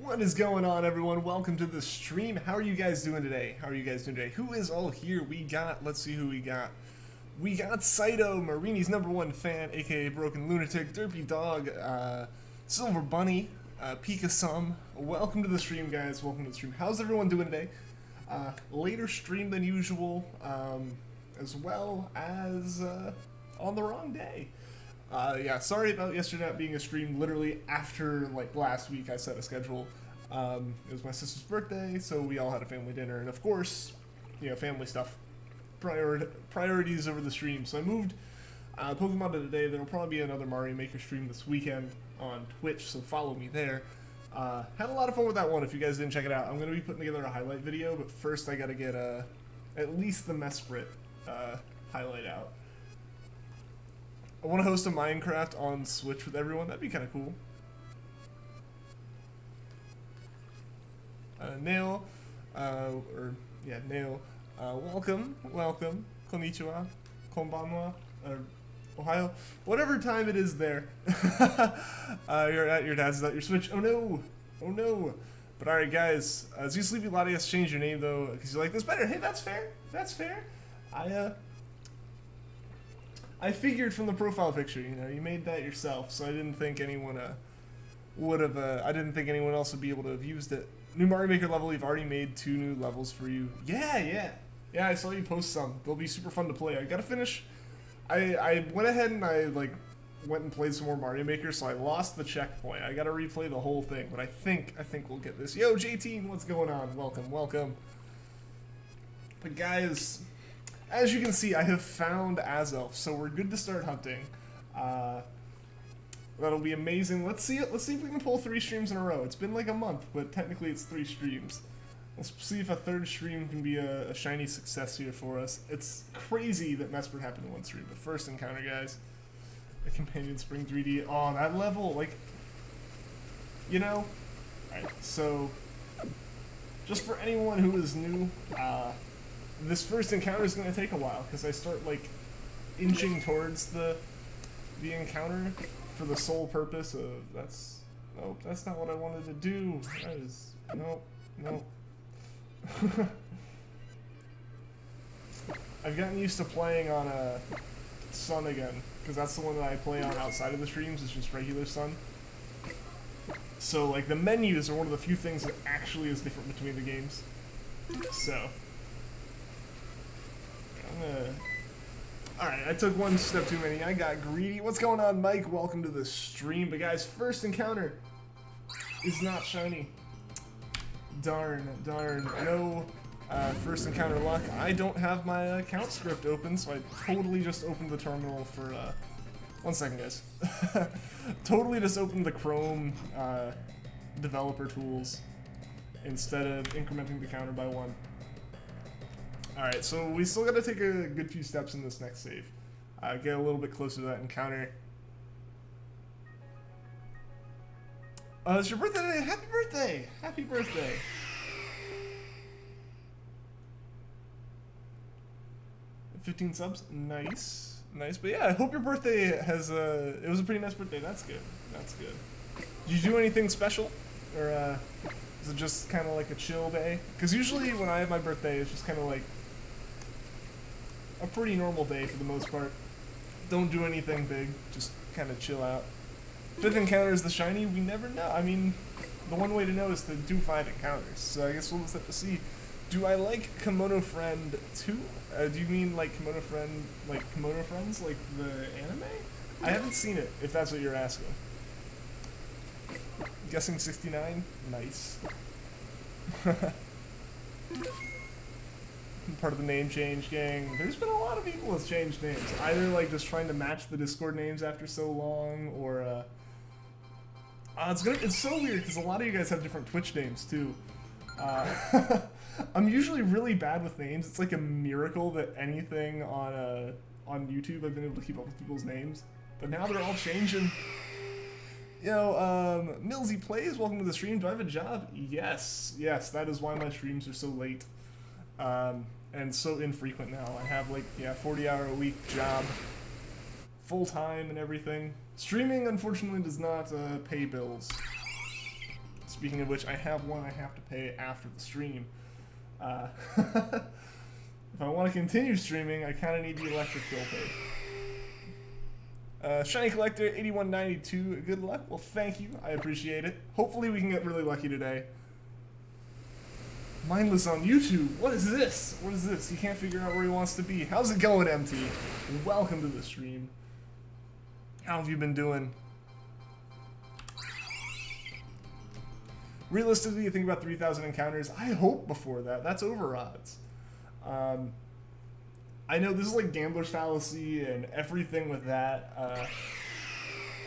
What is going on, everyone? Welcome to the stream. How are you guys doing today? Who is all here? Let's see who we got. We got Saito, Marini's #1 fan, aka Broken Lunatic, Derpy Dog, Silver Bunny, Pika-Sum. Welcome to the stream, guys. Welcome to the stream. How's everyone doing today? Later stream than usual, as well as on the wrong day. Yeah, sorry about yesterday not being a stream. Literally after like last week, I set a schedule. It was my sister's birthday, so we all had a family dinner, and of course, you know, family stuff, priorities over the stream. So I moved Pokemon to today. There will probably be another Mario Maker stream this weekend on Twitch, so follow me there. Had a lot of fun with that one. If you guys didn't check it out, I'm gonna be putting together a highlight video, but first I gotta get at least the Mesprit highlight out. I want to host a Minecraft on Switch with everyone. That'd be kind of cool. Nail, Nail. Welcome. Konnichiwa, konbanwa, Ohio. Whatever time it is there. You're at your dad's at your Switch. Oh no. But alright, guys. As you Sleepy Latias, change your name though, because you like this better. Hey, that's fair. I figured from the profile picture, you know, you made that yourself, so I didn't think anyone I didn't think anyone else would be able to have used it. New Mario Maker level, you've already made 2 new levels for you. Yeah, I saw you post some. They'll be super fun to play. I gotta finish. I went ahead and I went and played some more Mario Maker, so I lost the checkpoint. I gotta replay the whole thing, but I think we'll get this. Yo, JT, what's going on? Welcome. But guys, as you can see, I have found Azelf, so we're good to start hunting. That'll be amazing. Let's see if we can pull 3 streams in a row. It's been like a month, but technically it's 3 streams. Let's see if a 3rd stream can be a shiny success here for us. It's crazy that Mesprit happened in 1 stream, but first encounter, guys. A Companion Spring 3D. Oh, that level, like, you know? Alright, so, just for anyone who is new, this first encounter is going to take a while, because I start, like, inching towards the encounter for the sole purpose of, nope, that's not what I wanted to do. That is, nope. I've gotten used to playing on Sun again, because that's the one that I play on outside of the streams, it's just regular Sun. So like the menus are one of the few things that actually is different between the games. So I'm gonna... Alright, I took one step too many. I got greedy. What's going on, Mike? Welcome to the stream. But guys, first encounter is not shiny. Darn. No first encounter luck. I don't have my account script open, so I totally just opened the terminal for... 1 second, guys. Totally just opened the Chrome developer tools instead of incrementing the counter by 1. Alright, so we still gotta take a good few steps in this next save. Get a little bit closer to that encounter. It's your birthday today! Happy birthday! Happy birthday! $15 subs, nice. But yeah, I hope your birthday has it was a pretty nice birthday. That's good. Did you do anything special? Or is it just kind of like a chill day? Because usually when I have my birthday, it's just kind of like a pretty normal day for the most part. Don't do anything big, just kind of chill out. 5th encounter is the shiny, we never know. I mean, the one way to know is to do 5 encounters. So I guess we'll just have to see. Do I like Kimono Friend 2? Do you mean like Kimono Friend, like Kimono Friends, like the anime? I haven't seen it, if that's what you're asking. Guessing 69? Nice. Part of the name change gang. There's been a lot of people with changed names. Either like just trying to match the Discord names after so long, or it's so weird because a lot of you guys have different Twitch names too. I'm usually really bad with names. It's like a miracle that anything on YouTube I've been able to keep up with people's names. But now they're all changing. Yo, Millsy Plays, welcome to the stream. Do I have a job? Yes, that is why my streams are so late. And so infrequent now. I have like, 40-hour-a-week job, full-time and everything. Streaming, unfortunately, does not pay bills. Speaking of which, I have one I have to pay after the stream. If I want to continue streaming, I kind of need the electric bill paid. Shiny Collector 8192, good luck. Well, thank you. I appreciate it. Hopefully we can get really lucky today. Mindless on YouTube. What is this? He can't figure out where he wants to be. How's it going, MT? Welcome to the stream. How have you been doing? Realistically, you think about 3,000 encounters. I hope before that. That's over odds. I know this is like gambler's fallacy and everything with that.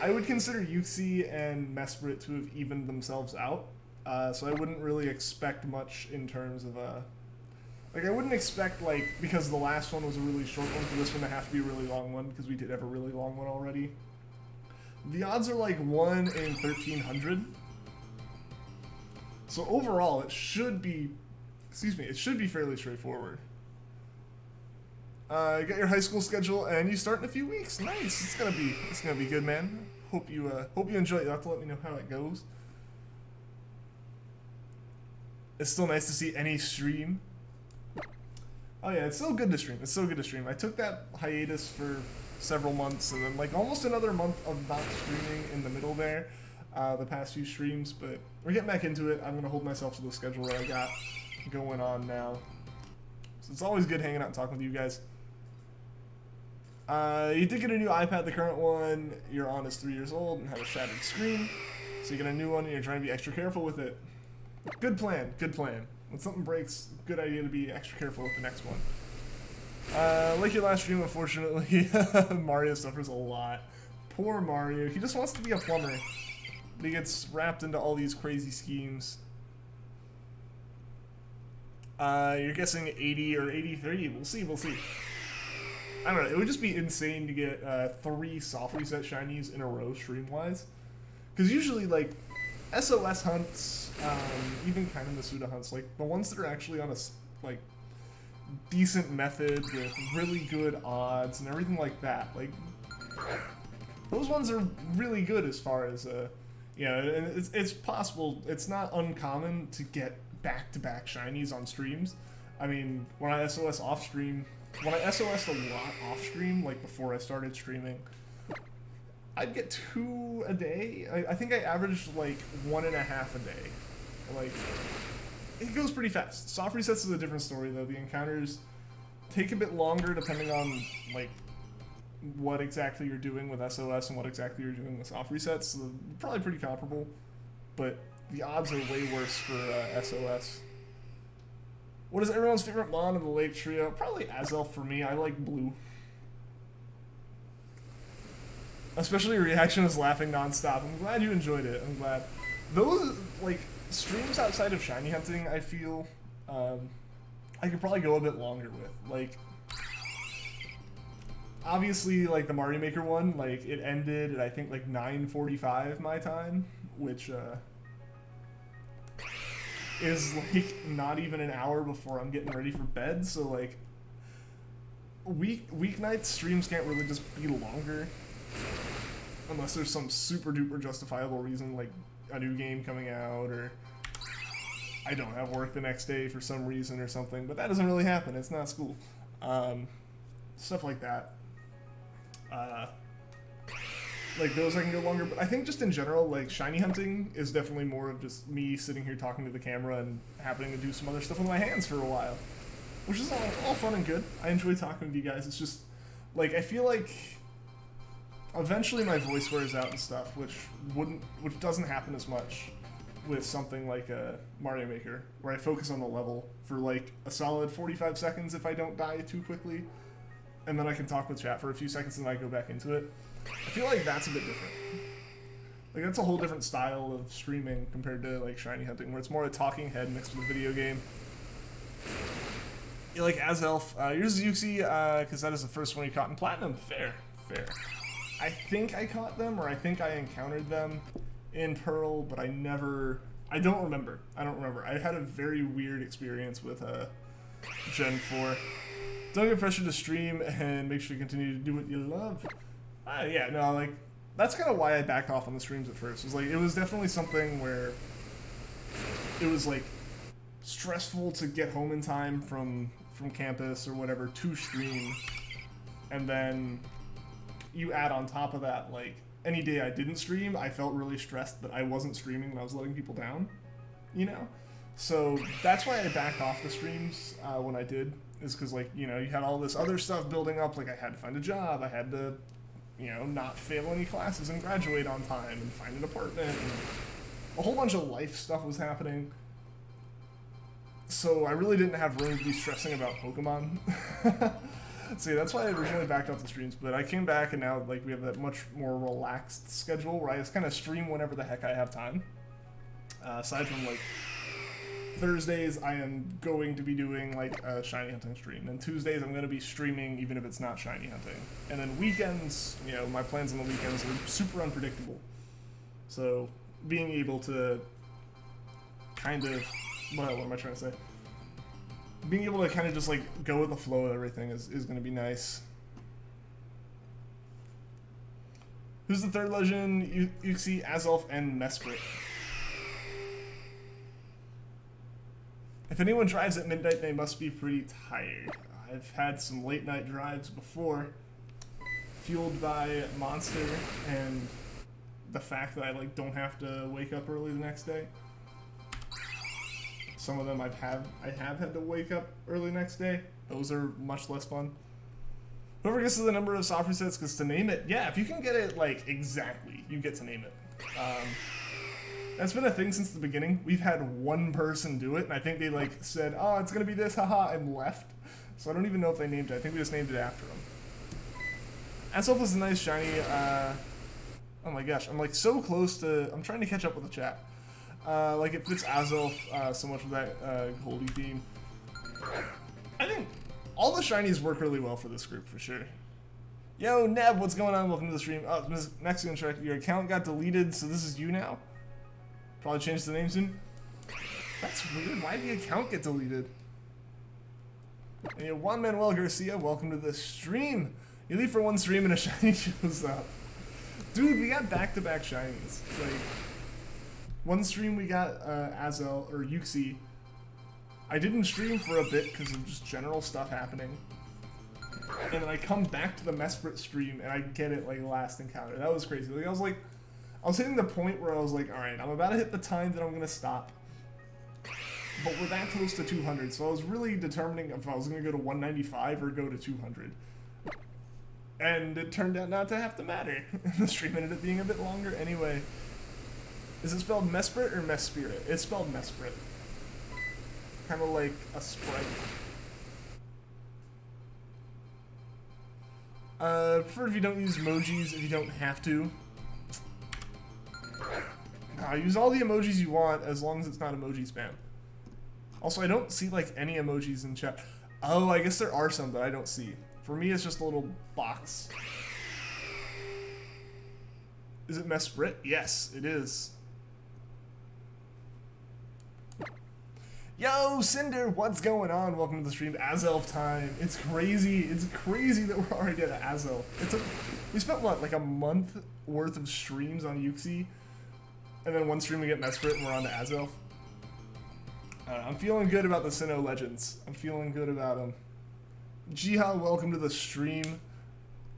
I would consider Yuxi and Mesprit to have evened themselves out. So I wouldn't really expect much in terms of like I wouldn't expect, like, because the last one was a really short one, for this one to have to be a really long one, because we did have a really long one already. The odds are like 1 in 1,300. So overall, it should be, it should be fairly straightforward. You got your high school schedule, and you start in a few weeks. Nice. It's gonna be good, man. Hope you enjoy it. You'll have to let me know how it goes. It's still nice to see any stream. Oh yeah, it's so good to stream. I took that hiatus for several months, and then like almost another month of not streaming in the middle there, the past few streams, but we're getting back into it. I'm gonna hold myself to the schedule that I got going on now. So it's always good hanging out and talking with you guys. You did get a new iPad. The current one you're on is 3 years old and had a shattered screen. So you get a new one and you're trying to be extra careful with it. Good plan, good plan. When something breaks, good idea to be extra careful with the next one. Like your last stream, unfortunately, Mario suffers a lot. Poor Mario. He just wants to be a plumber. But he gets wrapped into all these crazy schemes. You're guessing 80 or 83. We'll see, we'll see. I don't know, it would just be insane to get 3 soft reset shinies in a row stream-wise. Because usually, like, SOS hunts, even kind of Masuda hunts, like, the ones that are actually on a, like, decent method with really good odds and everything like that, like, those ones are really good as far as, you know, and it's possible, it's not uncommon to get back-to-back shinies on streams. I mean, when I SOS off-stream, when I SOS'd a lot off-stream, like before I started streaming, I'd get 2 a day. I think I averaged like 1.5 a day. Like, it goes pretty fast. Soft resets is a different story though. The encounters take a bit longer depending on like what exactly you're doing with SOS and what exactly you're doing with soft resets. So probably pretty comparable, but the odds are way worse for SOS. What is everyone's favorite mon in the Lake Trio? Probably Azelf for me. I like blue. Especially your reaction was laughing nonstop. I'm glad you enjoyed it. I'm glad. Those, like, streams outside of shiny hunting, I feel, I could probably go a bit longer with. Like, obviously, like, the Mario Maker one, like, it ended at, I think, like, 9:45 my time, which, is, like, not even an hour before I'm getting ready for bed, so, like, weeknight streams can't really just be longer. Unless there's some super duper justifiable reason, like a new game coming out, or I don't have work the next day for some reason or something, but that doesn't really happen. It's not school. Stuff like that. Like those I can go longer, but I think just in general, like shiny hunting is definitely more of just me sitting here talking to the camera and happening to do some other stuff with my hands for a while, which is all fun and good. I enjoy talking with you guys. It's just, like, I feel like eventually my voice wears out and stuff, which doesn't happen as much with something like a Mario Maker, where I focus on the level for like a solid 45 seconds if I don't die too quickly, and then I can talk with chat for a few seconds and then I go back into it. I feel like that's a bit different. Like that's a whole different style of streaming compared to like shiny hunting, where it's more a talking head mixed with a video game. You like Azelf. Yours is Yuxi, because that is the first one you caught in Platinum. Fair. I think I caught them, or I think I encountered them in Pearl, but I don't remember. I had a very weird experience with Gen 4. Don't get pressured to stream, and make sure you continue to do what you love. Yeah, no, like, that's kind of why I backed off on the streams at first. It was definitely something where it was, like, stressful to get home in time from campus or whatever to stream, and then you add on top of that, like, any day I didn't stream, I felt really stressed that I wasn't streaming and I was letting people down, you know? So that's why I backed off the streams when I did, is because, like, you know, you had all this other stuff building up, like I had to find a job, I had to, you know, not fail any classes and graduate on time and find an apartment, and a whole bunch of life stuff was happening. So I really didn't have room to be stressing about Pokemon. So yeah, that's why I originally backed off the streams, but I came back and now like we have that much more relaxed schedule where I just kind of stream whenever the heck I have time. Aside from like Thursdays, I am going to be doing like a shiny hunting stream, and Tuesdays I'm going to be streaming even if it's not shiny hunting. And then weekends, you know, my plans on the weekends are super unpredictable. So being able to kind of, what am I trying to say? Being able to kind of just like go with the flow of everything is going to be nice. Who's the third legend? Yuxi, Azelf, and Mesprit. If anyone drives at midnight, they must be pretty tired. I've had some late night drives before, fueled by Monster and the fact that I like don't have to wake up early the next day. Some of them I have had to wake up early next day. Those are much less fun. Whoever guesses the number of soft resets gets to name it. Yeah, if you can get it like exactly, you get to name it. That's been a thing since the beginning. We've had one person do it, and I think they like said, "Oh, it's gonna be this, haha," and left. So I don't even know if they named it. I think we just named it after them. Azelf is a nice shiny. Oh my gosh, I'm like so close to. I'm trying to catch up with the chat. Like it fits Azelf so much with that Goldie theme. I think all the shinies work really well for this group for sure. Yo, Neb, what's going on? Welcome to the stream. Oh, Mexican Shark, your account got deleted, so this is you now? Probably change the name soon. That's weird. Why did the account get deleted? And yo, Juan Manuel Garcia, welcome to the stream. You leave for one stream and a shiny shows up. Dude, we got back-to-back shinies. Like, one stream we got Azel, or Yuxi. I didn't stream for a bit because of just general stuff happening. and then I come back to the Mesprit stream and I get it like last encounter. That was crazy. Like I was hitting the point where I was like, all right, I'm about to hit the time that I'm gonna stop. But we're that close to 200, so I was really determining if I was gonna go to 195 or go to 200. And it turned out not to have to matter. The stream ended up being a bit longer. Anyway, is it spelled Mesprit or Mespirit? It's spelled Mesprit. Kind of like a sprite. Prefer if you don't use emojis if you don't have to. Use all the emojis you want as long as it's not emoji spam. Also, I don't see like any emojis in chat. Oh, I guess there are some that I don't see. For me, it's just a little box. Is it Mesprit? Yes, it is. Yo, Cinder, what's going on? Welcome to the stream. Azelf time. It's crazy. It's crazy that we're already at Azelf. We spent, what, like a month worth of streams on Yuxi? And then one stream we get Mesprit and we're on to Azelf. I'm feeling good about the Sinnoh Legends. I'm feeling good about them. Jiha, welcome to the stream.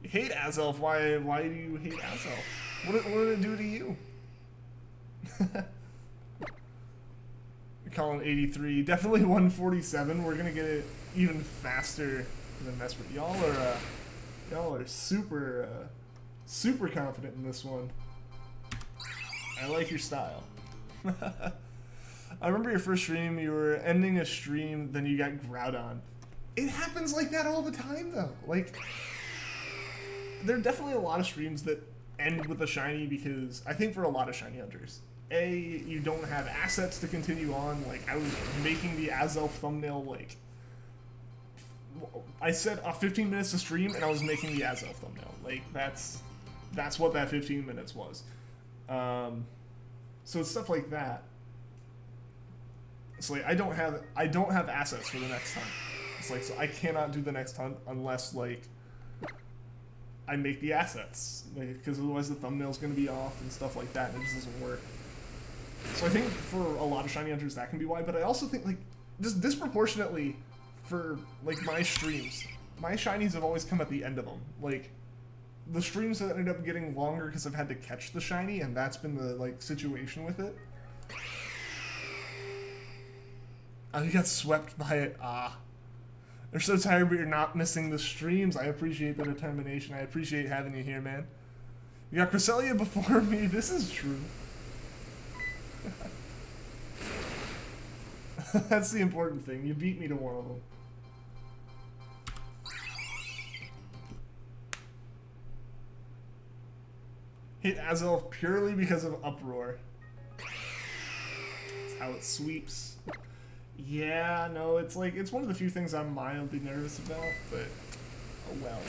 You hate Azelf. Why do you hate Azelf? What did it do to you? You're calling 83. Definitely 147. We're gonna get it even faster than Mesprit. Y'all are super super confident in this one. I like your style. I remember your first stream, you were ending a stream, then you got Groudon. It happens like that all the time, though. Like, there are definitely a lot of streams that end with a shiny because, I think for a lot of shiny hunters, A, you don't have assets to continue on. Like, I was making the Azelf thumbnail, like, I said 15 minutes to stream, and I was making the Azelf thumbnail. Like, that's what that 15 minutes was. So it's stuff like that. It's like I don't have assets for the next hunt. It's like, so I cannot do the next hunt unless like I make the assets, because otherwise the thumbnail's gonna be off and stuff like that, and it just doesn't work. So I think for a lot of shiny hunters that can be why, but I also think like just disproportionately for like my streams, my shinies have always come at the end of them. Like the streams have ended up getting longer because I've had to catch the shiny, and that's been the like situation with it. Oh, you got swept by it. You're so tired, but you're not missing the streams. I appreciate the determination. I appreciate having you here, man. You got Cresselia before me. This is true. That's the important thing. You beat me to one of them. Hit Azelf purely because of Uproar. That's how it sweeps. Yeah, no, it's like, it's one of the few things I'm mildly nervous about, but oh well.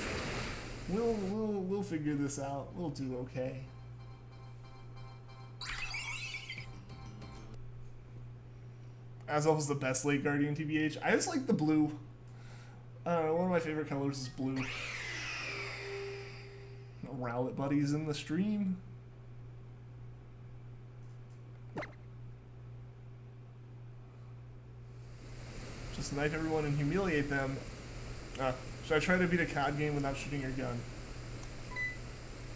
We'll figure this out. We'll do okay. Azelf is the best late Guardian TBH. I just like the blue. One of my favorite colors is blue. Rowlet buddies in the stream. Just knife everyone and humiliate them. Should I try to beat a COD game without shooting your gun?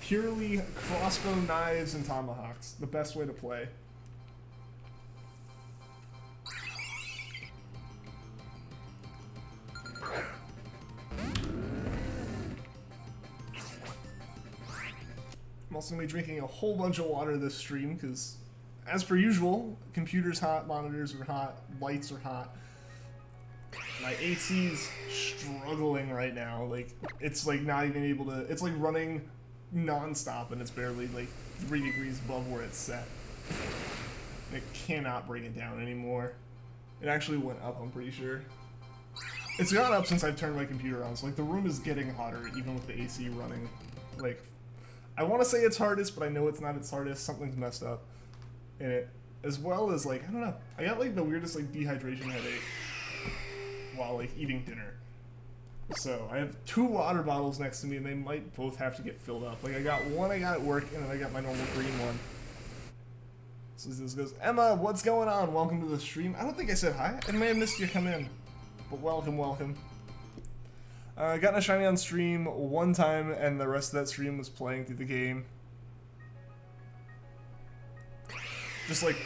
Purely crossbow, knives, and tomahawks. The best way to play. I'm also going to be drinking a whole bunch of water this stream because, as per usual, computer's hot, monitors are hot, lights are hot. My AC's struggling right now. Like, it's like not even able to, it's like running non-stop and it's barely like 3 degrees above where it's set. It cannot bring it down anymore. It actually went up, I'm pretty sure. It's gone up since I've turned my computer on, so like the room is getting hotter even with the AC running. Like, I want to say it's hardest, but I know it's not its hardest. Something's messed up in it. As well as like, I don't know, I got like the weirdest like dehydration headache while like eating dinner. So I have 2 water bottles next to me and they might both have to get filled up. Like I got one I got at work and then I got my normal green one. So this goes, Emma, what's going on? Welcome to the stream. I don't think I said hi. I may have missed you come in. But welcome, welcome. Got a shiny on stream one time, and the rest of that stream was playing through the game. Just like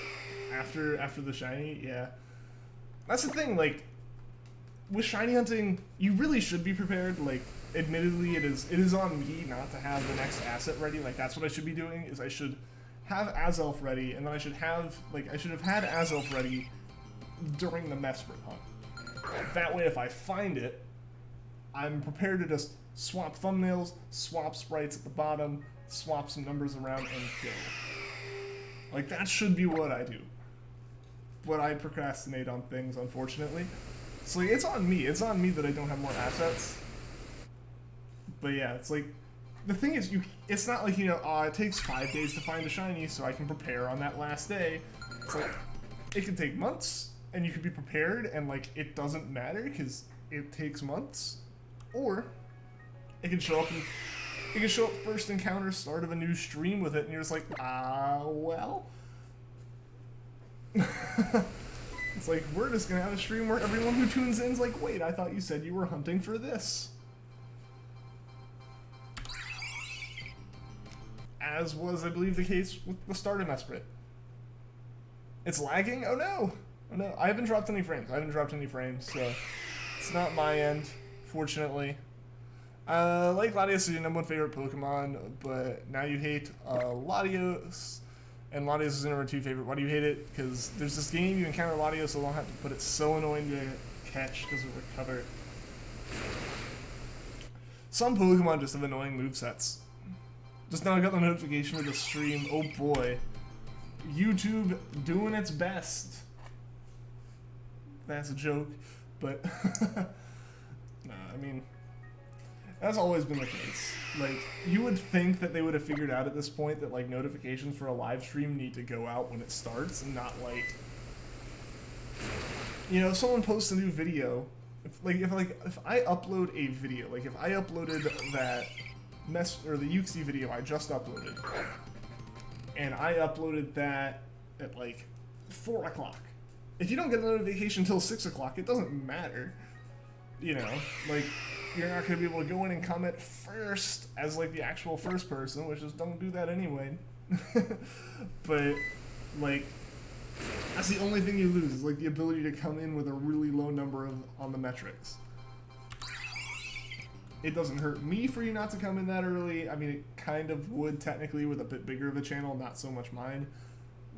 after the shiny, yeah. That's the thing, like with shiny hunting, you really should be prepared. Like, admittedly, it is on me not to have the next asset ready. Like, that's what I should be doing. Is I should have Azelf ready, and then I should have had Azelf ready during the Mesprit hunt. That way, if I find it, I'm prepared to just swap thumbnails, swap sprites at the bottom, swap some numbers around, and go. Like, that should be what I do. But I procrastinate on things, unfortunately. So, like, it's on me. It's on me that I don't have more assets. But yeah, it's like, the thing is, it's not like, you know, it takes 5 days to find a shiny, so I can prepare on that last day. It's like, it can take months, and you can be prepared, and, like, it doesn't matter, because it takes months. Or, it can show up first encounter, start of a new stream with it, and you're just like, well. It's like, we're just gonna have a stream where everyone who tunes in is like, wait, I thought you said you were hunting for this. As was, I believe, the case with the start of Mesprit. It's lagging? Oh no! Oh no, I haven't dropped any frames. So it's not my end, fortunately. Like Latios is your #1 favorite Pokemon, but now you hate Latios, and Latios is your #2 favorite. Why do you hate it? Because there's this game, you encounter Latios a lot, but it's so annoying to catch, doesn't recover. Some Pokemon just have annoying movesets. Just now I got the notification for the stream. Oh boy. YouTube doing its best. That's a joke, but nah, I mean, that's always been the case. Like, you would think that they would have figured out at this point that, like, notifications for a live stream need to go out when it starts and not, like, you know, if someone posts a new video, if I upload a video, like, if I uploaded that the Uxie video I just uploaded, and I uploaded that at, like, 4 o'clock. If you don't get a notification until 6 o'clock, it doesn't matter. You know, like, you're not going to be able to go in and comment first as, like, the actual first person, which is, don't do that anyway. But, like, that's the only thing you lose, is, like, the ability to come in with a really low number on the metrics. It doesn't hurt me for you not to come in that early. I mean, it kind of would, technically, with a bit bigger of a channel, not so much mine.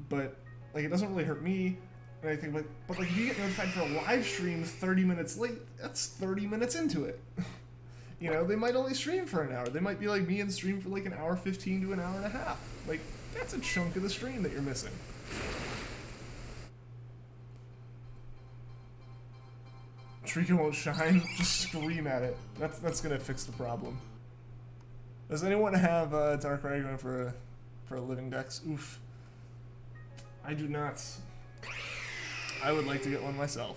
But, like, it doesn't really hurt me. And I think, but like, if you get notified for a live stream 30 minutes late, that's 30 minutes into it. You know, they might only stream for an hour. They might be like me and stream for like an hour 15 to an hour and a half. Like, that's a chunk of the stream that you're missing. Treecko won't shine, just scream at it. That's gonna fix the problem. Does anyone have Dark Raikou for a living dex? Oof. I do not. I would like to get one myself.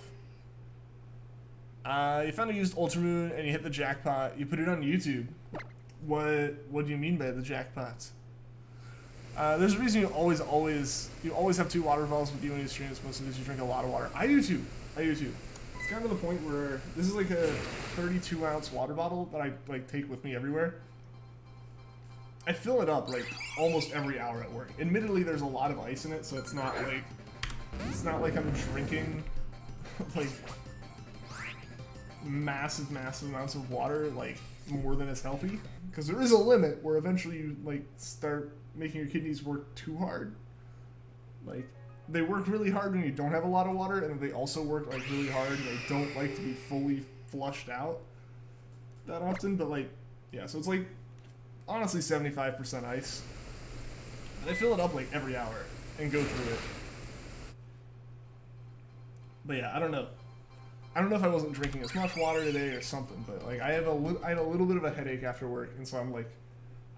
You found a used Ultramoon and you hit the jackpot. You put it on YouTube. What do you mean by the jackpot? There's a reason you always have 2 water bottles with you when you stream. It's mostly because you drink a lot of water. I do too. It's kind of the point where this is like a 32-ounce water bottle that I like take with me everywhere. I fill it up like almost every hour at work. Admittedly, there's a lot of ice in it, so it's not like I'm drinking like massive amounts of water, like more than is healthy. Because there is a limit where eventually you like start making your kidneys work too hard. Like, they work really hard when you don't have a lot of water, and they also work like really hard and they don't like to be fully flushed out that often. But like, yeah, so it's like honestly 75% ice. And I fill it up like every hour and go through it. But yeah, I don't know. I don't know if I wasn't drinking as much water today or something, but like I had a little bit of a headache after work, and so I'm like,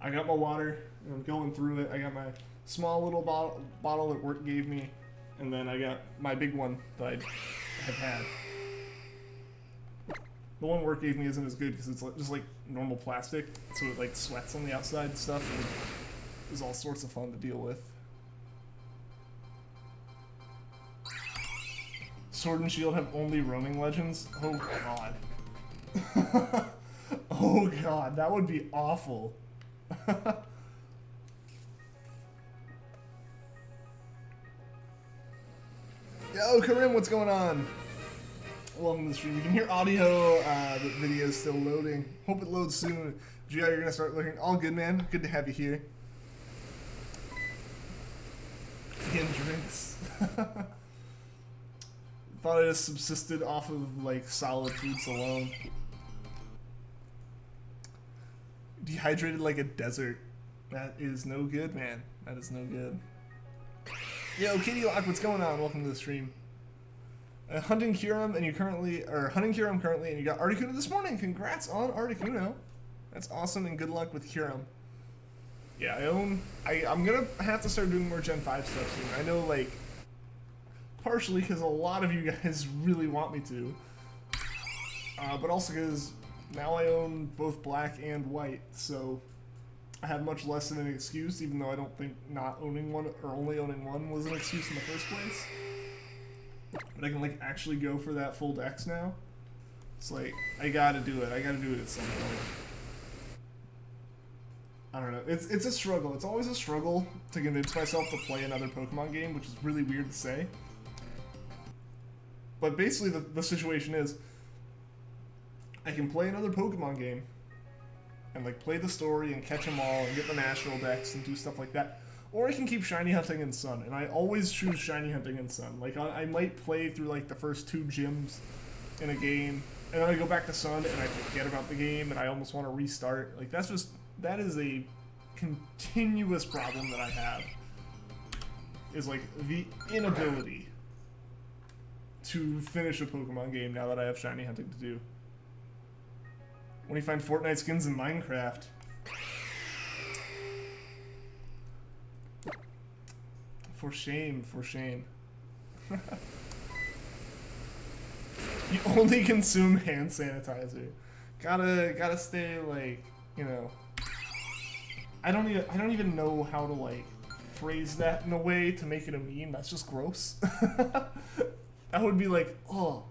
I got my water, and I'm going through it. I got my small little bottle that work gave me, and then I got my big one that I have had. The one work gave me isn't as good because it's just like normal plastic, so it like sweats on the outside and stuff, and it's all sorts of fun to deal with. Sword and Shield have only roaming legends? Oh god. Oh god, that would be awful. Yo, Karim, what's going on? Welcome to the stream. You can hear audio, the video is still loading. Hope it loads soon. Gia, you're gonna start looking all good, man. Good to have you here. Again, drinks. Thought I just subsisted off of like solid foods alone. Dehydrated like a desert. That is no good, man. That is no good. Yo, Katie Lock, what's going on? Welcome to the stream. Hunting Kyurem, and you currently, or hunting Kyurem currently, and you got Articuno this morning. Congrats on Articuno. That's awesome, and good luck with Kyurem. Yeah, I'm gonna have to start doing more Gen 5 stuff soon. I know, like, partially because a lot of you guys really want me to, but also because now I own both black and white, so I have much less than an excuse, even though I don't think not owning one or only owning one was an excuse in the first place. But I can like actually go for that full dex now. It's like, I gotta do it. I gotta do it at some point. I don't know. It's a struggle. It's always a struggle to convince myself to play another Pokemon game, which is really weird to say. But basically the situation is, I can play another Pokemon game and like play the story and catch them all and get the national decks and do stuff like that. Or I can keep shiny hunting in Sun, and I always choose shiny hunting in Sun. Like, I might play through, like, the first 2 gyms in a game, and then I go back to Sun, and I forget about the game, and I almost want to restart. Like, that is a continuous problem that I have, is, like, the inability to finish a Pokemon game now that I have shiny hunting to do. When you find Fortnite skins in Minecraft... For shame, for shame. You only consume hand sanitizer. Gotta stay like, you know. I don't even know how to like phrase that in a way to make it a meme. That's just gross. That would be like, oh,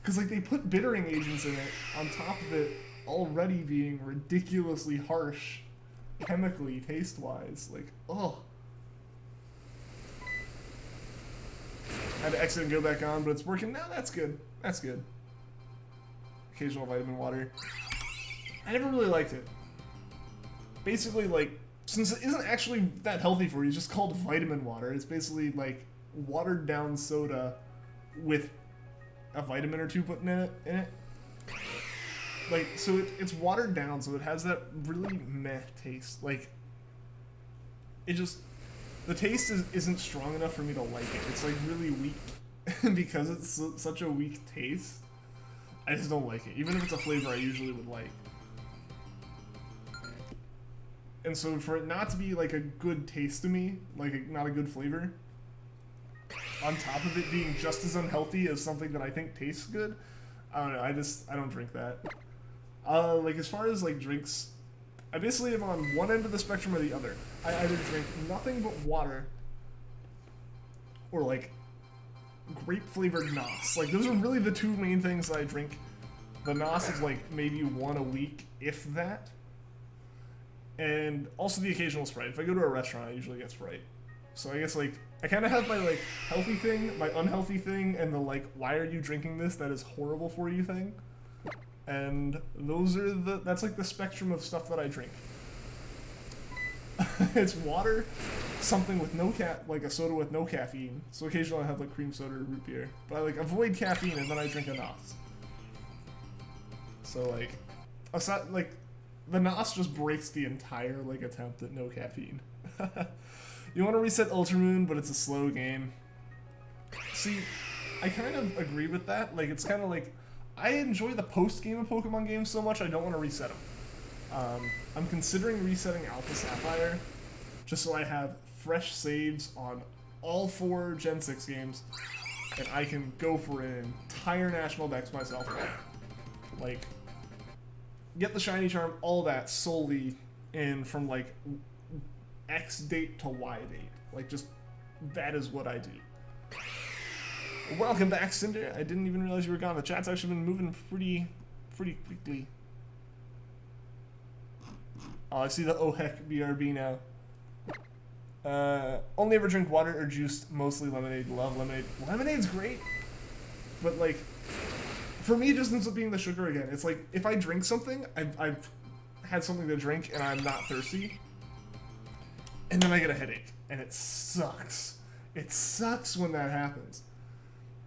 because like they put bittering agents in it on top of it already being ridiculously harsh, chemically, taste-wise. Like, oh. Had to exit and go back on, but it's working now. That's good. That's good. Occasional vitamin water. I never really liked it. Basically, like, since it isn't actually that healthy for you, it's just called vitamin water. It's basically like watered down soda with a vitamin or 2 put in it. Like, so it's watered down, so it has that really meh taste. Like, it just... The taste isn't strong enough for me to like it. It's like really weak because it's such a weak taste. I just don't like it, even if it's a flavor I usually would like. And so for it not to be like a good taste to me, like not a good flavor, on top of it being just as unhealthy as something that I think tastes good, I don't know. I don't drink that. Like as far as like drinks, I basically am on one end of the spectrum or the other. I either drink nothing but water or like grape flavored NOS. Like those are really the 2 main things that I drink. The NOS is like maybe 1 a week, if that. And also the occasional Sprite. If I go to a restaurant, I usually get Sprite. So I guess like I kind of have my like healthy thing, my unhealthy thing, and the like why are you drinking this? That is horrible for you thing. And those are that's like the spectrum of stuff that I drink. It's water, something with no like a soda with no caffeine. So occasionally I have like cream soda or root beer. But I like avoid caffeine and then I drink a NOS. So like, aside, like the NOS just breaks the entire like attempt at no caffeine. You want to reset Ultramoon, but it's a slow game. See, I kind of agree with that. Like it's kind of like, I enjoy the post-game of Pokemon games so much I don't want to reset them. I'm considering resetting Alpha Sapphire, just so I have fresh saves on all 4 Gen 6 games, and I can go for an entire national dex myself. Like, get the Shiny Charm, all that solely in from like X date to Y date. Like just, that is what I do. Welcome back, Cinder. I didn't even realize you were gone. The chat's actually been moving pretty quickly. Oh, I see the oh heck BRB now. Only ever drink water or juice, mostly lemonade. Love lemonade. Lemonade's great, but like, for me, it just ends up being the sugar again. It's like, if I drink something, I've had something to drink and I'm not thirsty, and then I get a headache, and it sucks. It sucks when that happens.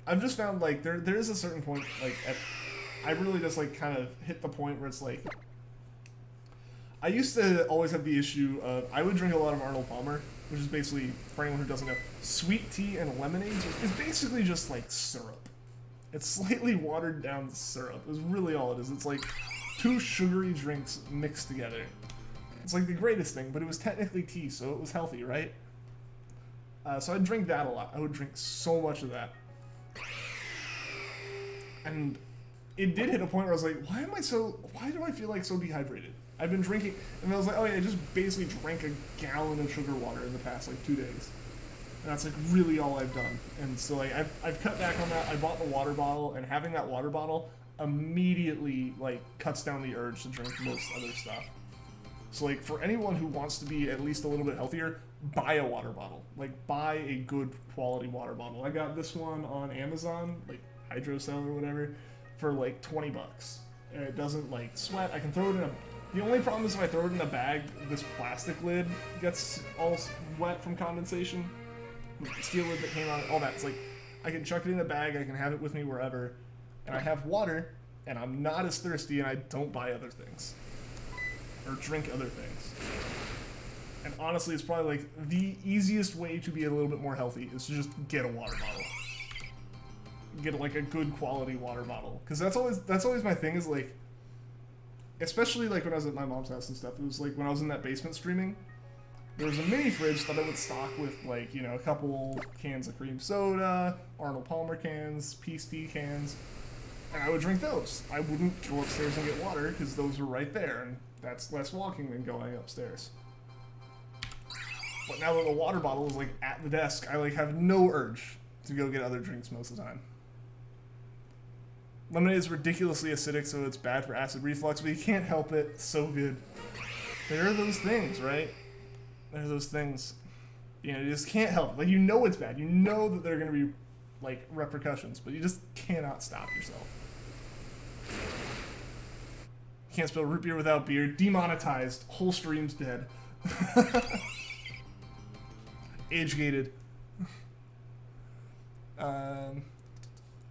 I've just found, like, there is a certain point, like, I really just, like, kind of hit the point where it's like, I used to always have the issue of, I would drink a lot of Arnold Palmer, which is basically, for anyone who doesn't know, sweet tea and lemonade is basically just, like, syrup. It's slightly watered down syrup, is really all it is. It's like 2 sugary drinks mixed together. It's like the greatest thing, but it was technically tea, so it was healthy, right? So I'd drink that a lot. I would drink so much of that. And it did hit a point where I was like, why do I feel like so dehydrated? I've been drinking, and I was like, oh yeah, I just basically drank a gallon of sugar water in the past, like, 2 days. And that's, like, really all I've done. And so, like, I've cut back on that. I bought the water bottle, and having that water bottle immediately, like, cuts down the urge to drink most other stuff. So, like, for anyone who wants to be at least a little bit healthier, buy a water bottle. Like, buy a good quality water bottle. I got this one on Amazon, like, Hydrocell or whatever, for, like, 20 bucks. And it doesn't, like, sweat. I can throw it in a... The only problem is if I throw it in a bag, this plastic lid gets all wet from condensation. The steel lid that came on it, all that. It's like, I can chuck it in a bag, I can have it with me wherever, and I have water, and I'm not as thirsty, and I don't buy other things. Or drink other things. And honestly, it's probably, like, the easiest way to be a little bit more healthy is to just get a water bottle. Get, like, a good quality water bottle. Because that's always my thing is, like, especially, like, when I was at my mom's house and stuff, it was, like, when I was in that basement streaming, there was a mini fridge that I would stock with, like, you know, a couple cans of cream soda, Arnold Palmer cans, Peace Tea cans, and I would drink those. I wouldn't go upstairs and get water, because those were right there, and that's less walking than going upstairs. But now that the water bottle is, like, at the desk, I, like, have no urge to go get other drinks most of the time. Lemonade is ridiculously acidic, so it's bad for acid reflux, but you can't help it. It's so good. There are those things, right? There are those things. You know, you just can't help it. Like, you know it's bad. You know that there are going to be, like, repercussions, but you just cannot stop yourself. You can't spell root beer without beer. Demonetized. Whole stream's dead. Age-gated.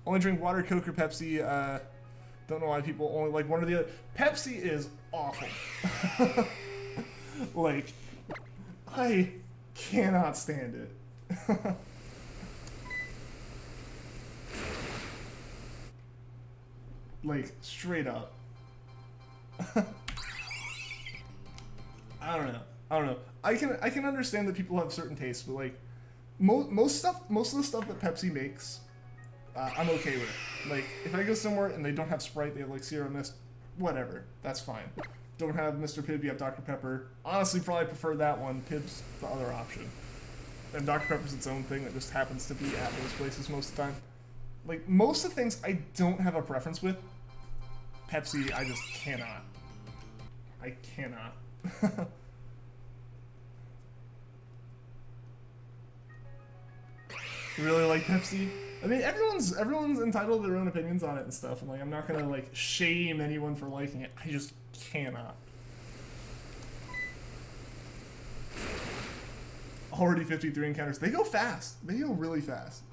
Only drink water, Coke, or Pepsi. Don't know why people only like one or the other. Pepsi is awful. Like, I cannot stand it. Like, straight up. I don't know. I can understand that people have certain tastes, but like, most of the stuff that Pepsi makes, I'm okay with. Like, if I go somewhere and they don't have Sprite, they have like Sierra Mist, whatever, that's fine. Don't have Mr. Pibb, you have Dr. Pepper. Honestly, probably prefer that one. Pibb's the other option. And Dr. Pepper's its own thing that just happens to be at those places most of the time. Like, most of the things I don't have a preference with. Pepsi, I just cannot. I cannot. You really like Pepsi? I mean, everyone's entitled to their own opinions on it and stuff, and like, I'm not gonna like shame anyone for liking it. I just cannot. Already 53 encounters. They go fast. They go really fast.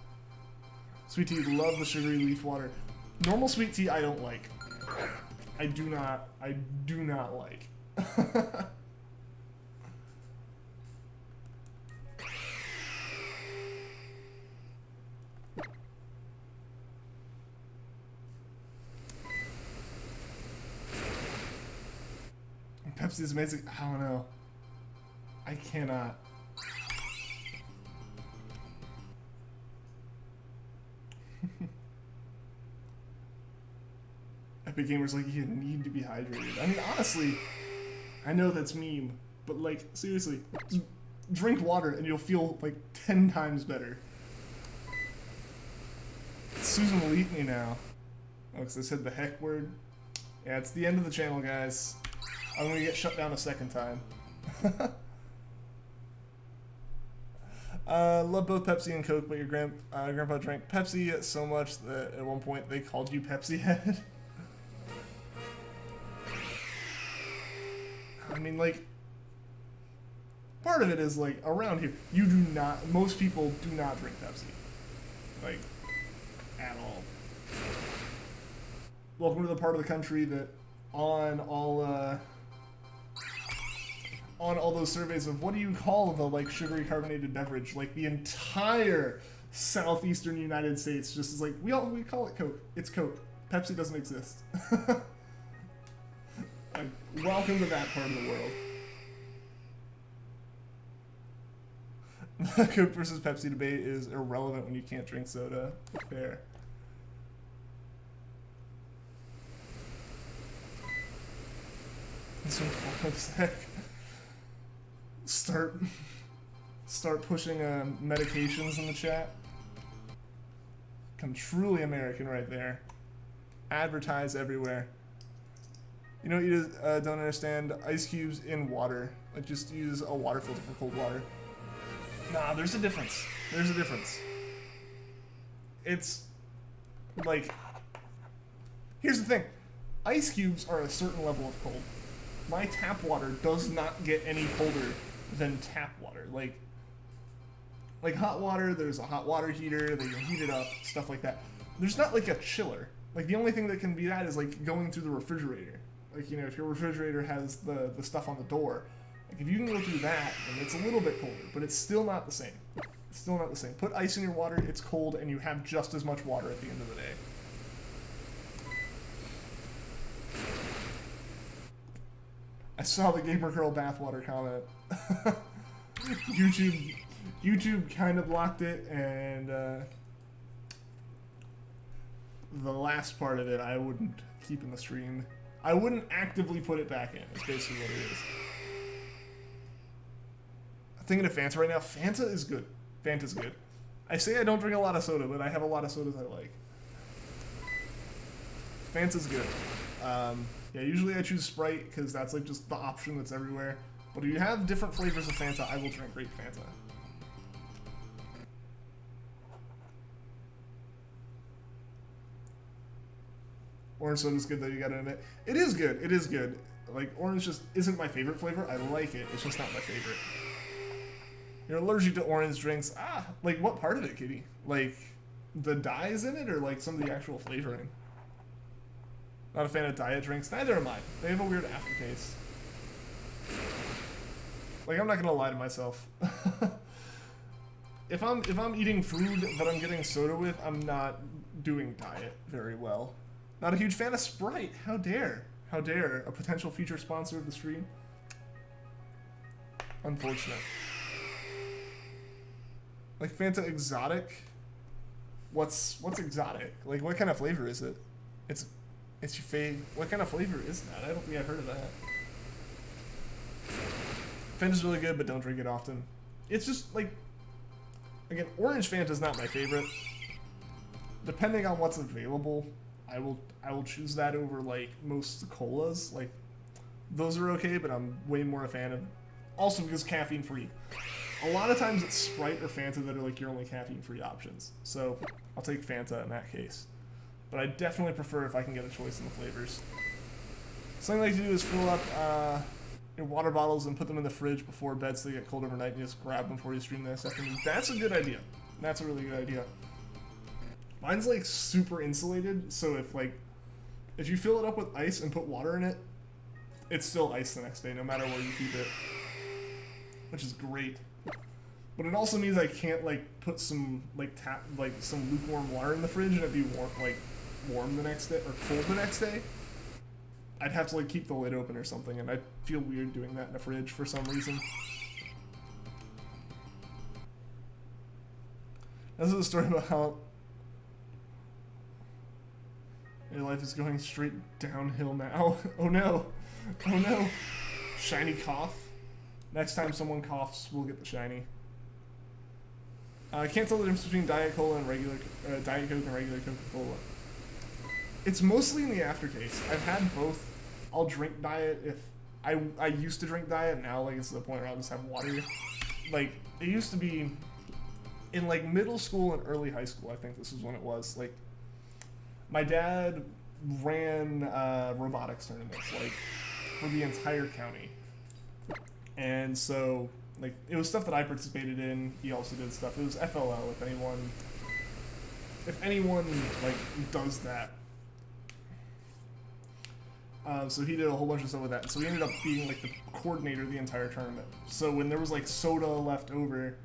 Sweet tea, love the sugary leaf water. Normal sweet tea, I don't like. I do not like. Pepsi is amazing. I don't know. I cannot. Epic Gamer's like, you need to be hydrated. I mean, honestly, I know that's meme, but like, seriously, just drink water and you'll feel like 10 times better. Susan will eat me now. Oh, because I said the heck word. Yeah, it's the end of the channel, guys. I'm gonna get shut down a second time. Love both Pepsi and Coke, but your grandpa drank Pepsi so much that at one point they called you Pepsi Head. I mean, like, part of it is, like, around here, most people do not drink Pepsi. Like, at all. Welcome to the part of the country that on all those surveys of what do you call the, like, sugary carbonated beverage, like, the entire southeastern United States just is like, we call it Coke. It's Coke. Pepsi doesn't exist. Like, welcome to that part of the world. The Coke versus Pepsi debate is irrelevant when you can't drink soda. Fair. Start pushing medications in the chat. Become truly American right there. Advertise everywhere. You know what you don't understand? Ice cubes in water. Like, just use a water filter for cold water. Nah, there's a difference. There's a difference. It's, like... Here's the thing. Ice cubes are a certain level of cold. My tap water does not get any colder than tap water. Like hot water, there's a hot water heater, they can heat it up, stuff like that. There's not, like, a chiller. Like, the only thing that can be that is, like, going through the refrigerator. Like, you know, if your refrigerator has the stuff on the door, like, if you can go through that, then it's a little bit colder, but it's still not the same. It's still not the same. Put ice in your water, it's cold, and you have just as much water at the end of the day. I saw the Gamer Girl bathwater comment. YouTube kind of blocked it, and the last part of it I wouldn't keep in the stream. I wouldn't actively put it back in, is basically what it is. I'm thinking of Fanta right now. Fanta is good. Fanta's good. I say I don't drink a lot of soda, but I have a lot of sodas I like. Fanta's good. Yeah, usually I choose Sprite, because that's, like, just the option that's everywhere. But if you have different flavors of Fanta, I will drink grape Fanta. Orange soda's good, though, you gotta admit. It is good. It is good. Like, orange just isn't my favorite flavor. I like it. It's just not my favorite. You're allergic to orange drinks. Ah, like, what part of it, Kitty? Like, the dyes in it, or, like, some of the actual flavoring? Not a fan of diet drinks. Neither am I. They have a weird aftertaste. Like, I'm not gonna lie to myself. If I'm eating food that I'm getting soda with, I'm not doing diet very well. Not a huge fan of Sprite. How dare? How dare a potential future sponsor of the stream? Unfortunate. Like, Fanta Exotic? What's exotic? Like, what kind of flavor is it? It's your fave. What kind of flavor is that? I don't think I've heard of that. Fanta's really good, but don't drink it often. It's just, like... Again, orange Fanta's not my favorite. Depending on what's available, I will choose that over, like, most colas. Like, those are okay, but I'm way more a fan of... Also because caffeine-free. A lot of times it's Sprite or Fanta that are, like, your only caffeine-free options. So, I'll take Fanta in that case. But I definitely prefer if I can get a choice in the flavors. Something I like to do is fill up your water bottles and put them in the fridge before bed so they get cold overnight, and you just grab them before you stream the next afternoon. That's a good idea. That's a really good idea. Mine's, like, super insulated, so if you fill it up with ice and put water in it, it's still ice the next day, no matter where you keep it. Which is great. But it also means I can't, like, put some, some lukewarm water in the fridge and it'd be warm the next day, or cold the next day. I'd have to, like, keep the lid open or something, and I'd feel weird doing that in a fridge for some reason. This is a story about how your life is going straight downhill now. Oh no. Oh no. Shiny cough. Next time someone coughs, we'll get the shiny. I can't tell the difference between Diet Cola and regular Diet Coke and regular Coca-Cola. It's mostly in the aftertaste. I've had both. I'll drink Diet I used to drink diet, now like it's to the point where I'll just have water. Like it used to be in like middle school and early high school, I think this is when it was. Like my dad ran robotics tournaments like for the entire county. And so like it was stuff that I participated in. He also did stuff. It was FLL if anyone like does that. So he did a whole bunch of stuff with that. So he ended up being like the coordinator of the entire tournament. So when there was like soda left over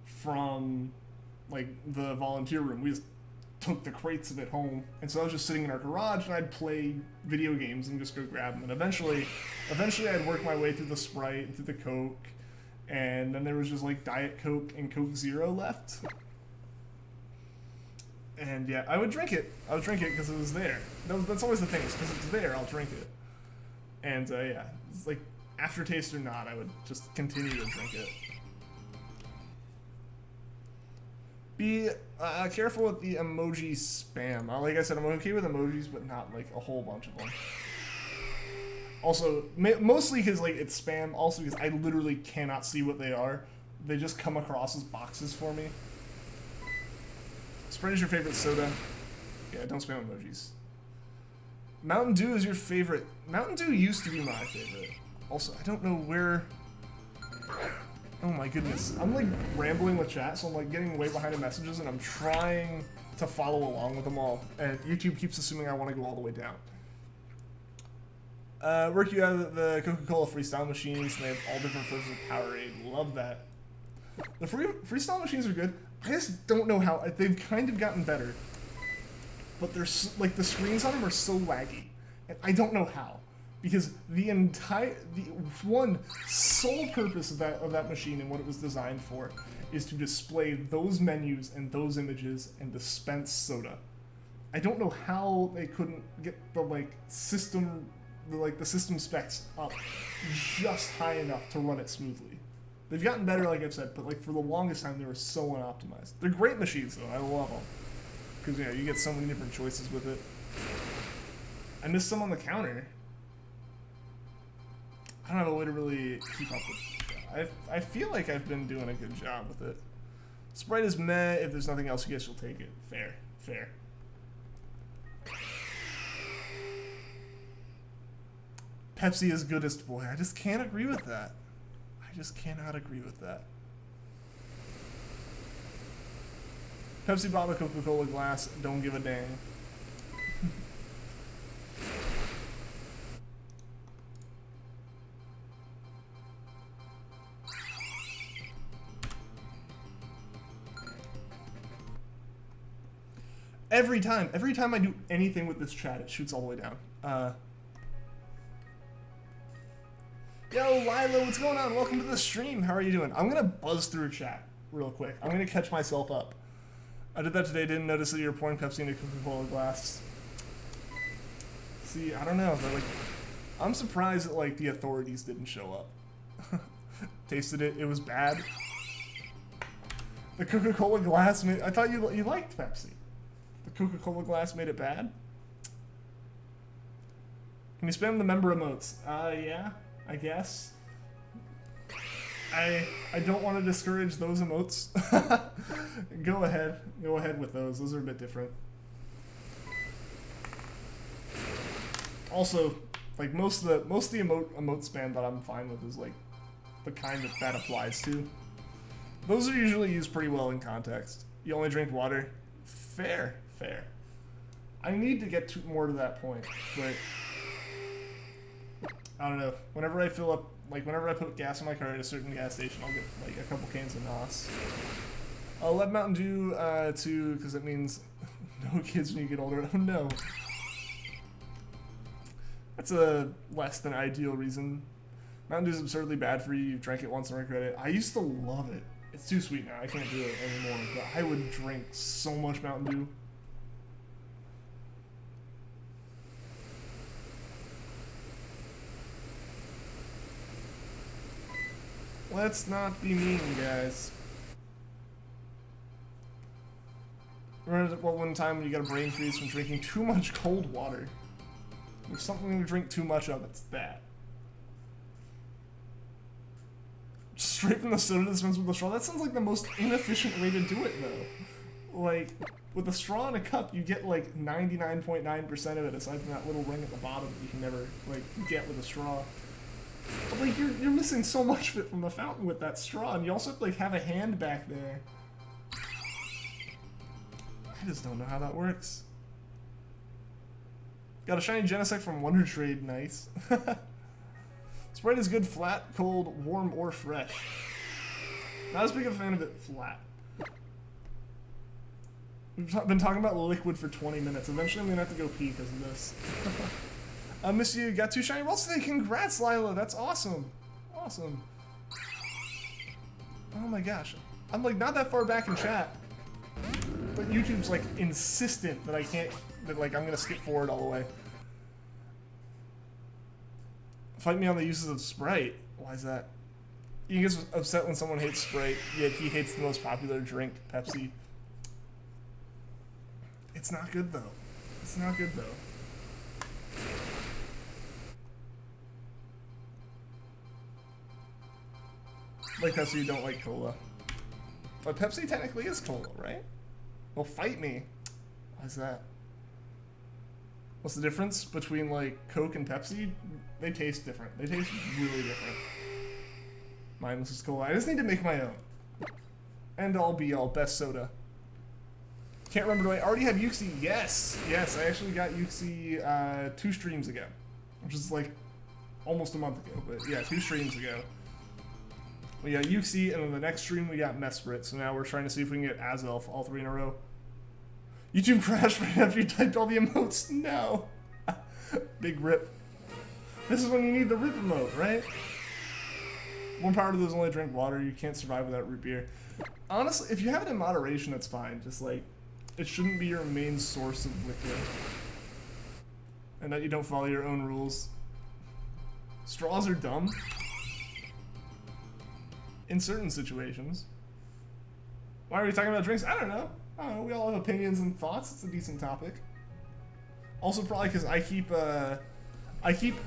from like the volunteer room, we just took the crates of it home. And so I was just sitting in our garage and I'd play video games and just go grab them. And eventually I'd work my way through the Sprite, through the Coke, and then there was just like Diet Coke and Coke Zero left. And yeah, I would drink it. I would drink it because it was there. That's always the thing, because it's there, I'll drink it. And yeah, it's like aftertaste or not, I would just continue to drink it. Be careful with the emoji spam. Like I said, I'm okay with emojis, but not like a whole bunch of them. Also, mostly because like it's spam. Also because I literally cannot see what they are. They just come across as boxes for me. Sprite is your favorite soda. Yeah, don't spam emojis. Mountain Dew is your favorite. Mountain Dew used to be my favorite. Also, I don't know where... Oh my goodness. I'm like rambling with chat, so I'm like getting way behind the messages and I'm trying to follow along with them all. And YouTube keeps assuming I want to go all the way down. Work you out the Coca-Cola freestyle machines, and they have all different flavors of Powerade. Love that. The freestyle machines are good. I just don't know how. They've kind of gotten better. But they're like the screens on them are so laggy. And I don't know how. Because the one sole purpose of that machine and what it was designed for is to display those menus and those images and dispense soda. I don't know how they couldn't get the system specs up just high enough to run it smoothly. They've gotten better, like I've said, but like for the longest time they were so unoptimized. They're great machines though. I love them because you get so many different choices with it. I missed some on the counter. I don't have a way to really keep up with. I feel like I've been doing a good job with it. Sprite is meh. If there's nothing else, I guess you'll take it. Fair, fair. Pepsi is goodest boy. I just can't agree with that. I just cannot agree with that. Pepsi bought a Coca-Cola glass. Don't give a dang. Every time I do anything with this chat, it shoots all the way down. Yo, Lilo, what's going on? Welcome to the stream. How are you doing? I'm gonna buzz through chat real quick. I'm gonna catch myself up. I did that today. Didn't notice that you were pouring Pepsi into Coca-Cola glass. See, I don't know. But, I'm surprised that the authorities didn't show up. Tasted it. It was bad. The Coca-Cola glass made. I thought you liked Pepsi. The Coca-Cola glass made it bad? Can you spam the member emotes? Yeah, I guess. I don't want to discourage those emotes. Go ahead with those. Those are a bit different. Also, most of the emote spam that I'm fine with is the kind that applies to. Those are usually used pretty well in context. You only drink water. Fair. I need to get more to that point, but I don't know. Whenever I fill up, whenever I put gas in my car at a certain gas station, I'll get a couple cans of NOS. I'll let Mountain Dew too, because it means no kids when you get older. Oh no. That's a less than ideal reason. Mountain Dew is absurdly bad for you. You've drank it once and regret it. I used to love it. It's too sweet now. I can't do it anymore. But I would drink so much Mountain Dew. Let's not be mean, guys. Remember one time when you got a brain freeze from drinking too much cold water? There's something to drink too much of, it's that. straight from the soda dispenser with a straw. That sounds like the most inefficient way to do it, though. Like, with a straw in a cup, you get like 99.9% of it, aside from that little ring at the bottom that you can never like get with a straw. But like, you're missing so much of it from the fountain with that straw, and you also have to like have a hand back there. I just don't know how that works. Got a shiny Genesect from Wonder Trade, nice. Sprite is good flat, cold, warm, or fresh. Not as big a fan of it flat. We've been talking about liquid for 20 minutes. Eventually I'm gonna have to go pee because of this. Miss you, got 2 shiny rolls today. Congrats, Lila. That's awesome. Awesome. Oh my gosh. I'm like not that far back in chat. But YouTube's like insistent that I can't, that like I'm gonna skip forward all the way. Fight me on the uses of Sprite. Why is that? He gets upset when someone hates Sprite, yet he hates the most popular drink, Pepsi. It's not good though. It's not good though. Like Pepsi, you don't like cola. But Pepsi technically is cola, right? Well, fight me. Why is that? What's the difference between like Coke and Pepsi? They taste different. They taste really different. Mindless cola. I just need to make my own. End all be all, best soda. Can't remember, do I already have Uxie? Yes! Yes, I actually got Uxie 2 streams ago. Which is like almost a month ago, but yeah, 2 streams ago. We got Uxie, and then the next stream we got Mesprit, so now we're trying to see if we can get Azelf all 3 in a row. YouTube crashed right after you typed all the emotes. No! Big rip. This is when you need the rip emote, right? One power to those only drink water, you can't survive without root beer. Honestly, if you have it in moderation, that's fine. Just like, it shouldn't be your main source of liquid. And that you don't follow your own rules. Straws are dumb. In certain situations. Why are we talking about drinks? I don't know. We all have opinions and thoughts. It's a decent topic. Also probably because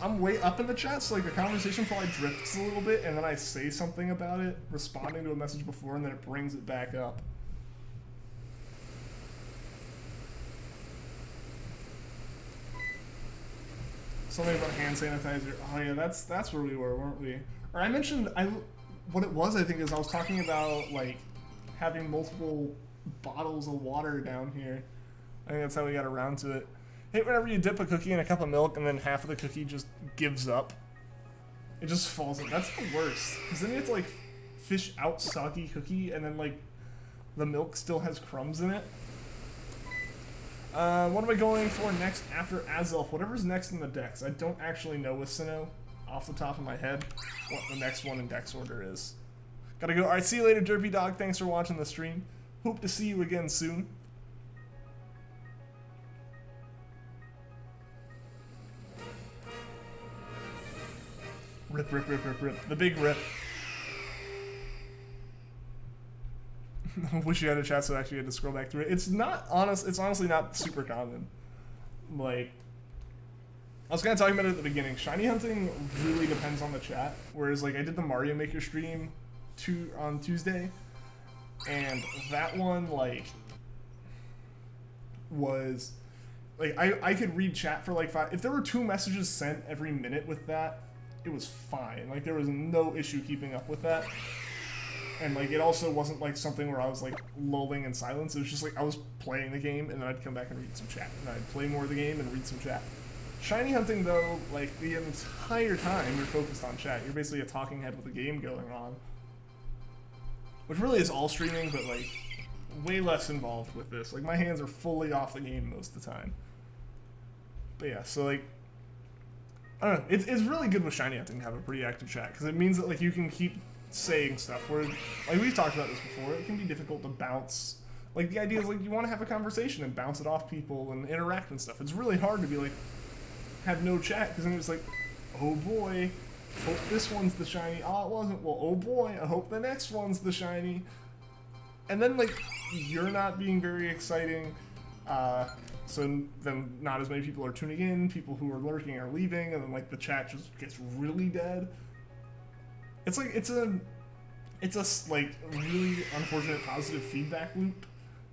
I'm way up in the chat, so like the conversation probably drifts a little bit, and then I say something about it, responding to a message before, and then it brings it back up. Something about hand sanitizer. Oh yeah, that's where we were, weren't we? Or I mentioned what it was. I think is I was talking about like having multiple bottles of water down here. I think that's how we got around to it. Hate whenever you dip a cookie in a cup of milk and then half of the cookie just gives up. It just falls in. That's the worst. Because then you have to like fish out soggy cookie and then like the milk still has crumbs in it. What am I going for next after Azelf? Whatever's next in the decks. I don't actually know with Sinnoh off the top of my head what the next one in dex order is. Gotta go. Alright, see you later, Derpy Dog. Thanks for watching the stream. Hope to see you again soon. Rip, rip, rip, rip, rip. The big rip. I wish you had a chat so I actually had to scroll back through it. It's honestly not super common. Like, I was kind of talking about it at the beginning. Shiny hunting really depends on the chat. Whereas, like, I did the Mario Maker stream on Tuesday, and that one, like, was... Like, I could read chat for, like, 5... If there were 2 messages sent every minute with that, it was fine. Like, there was no issue keeping up with that. And, like, it also wasn't, like, something where I was, like, lulling in silence. It was just, like, I was playing the game, and then I'd come back and read some chat. And I'd play more of the game and read some chat. Shiny hunting, though, like, the entire time you're focused on chat. You're basically a talking head with a game going on. Which really is all streaming, but, like, way less involved with this. Like, my hands are fully off the game most of the time. But, yeah, so, like, I don't know. It's really good with shiny hunting to have a pretty active chat, because it means that, like, you can keep saying stuff where, like, we've talked about this before, it can be difficult to bounce. Like, the idea is, like, you want to have a conversation and bounce it off people and interact and stuff. It's really hard to be, like, have no chat, because then it's like, oh boy, hope this one's the shiny. Oh, it wasn't. Well, oh boy, I hope the next one's the shiny. And then, like, you're not being very exciting, so then not as many people are tuning in, people who are lurking are leaving, and then, like, the chat just gets really dead. It's like, it's it's a like really unfortunate positive feedback loop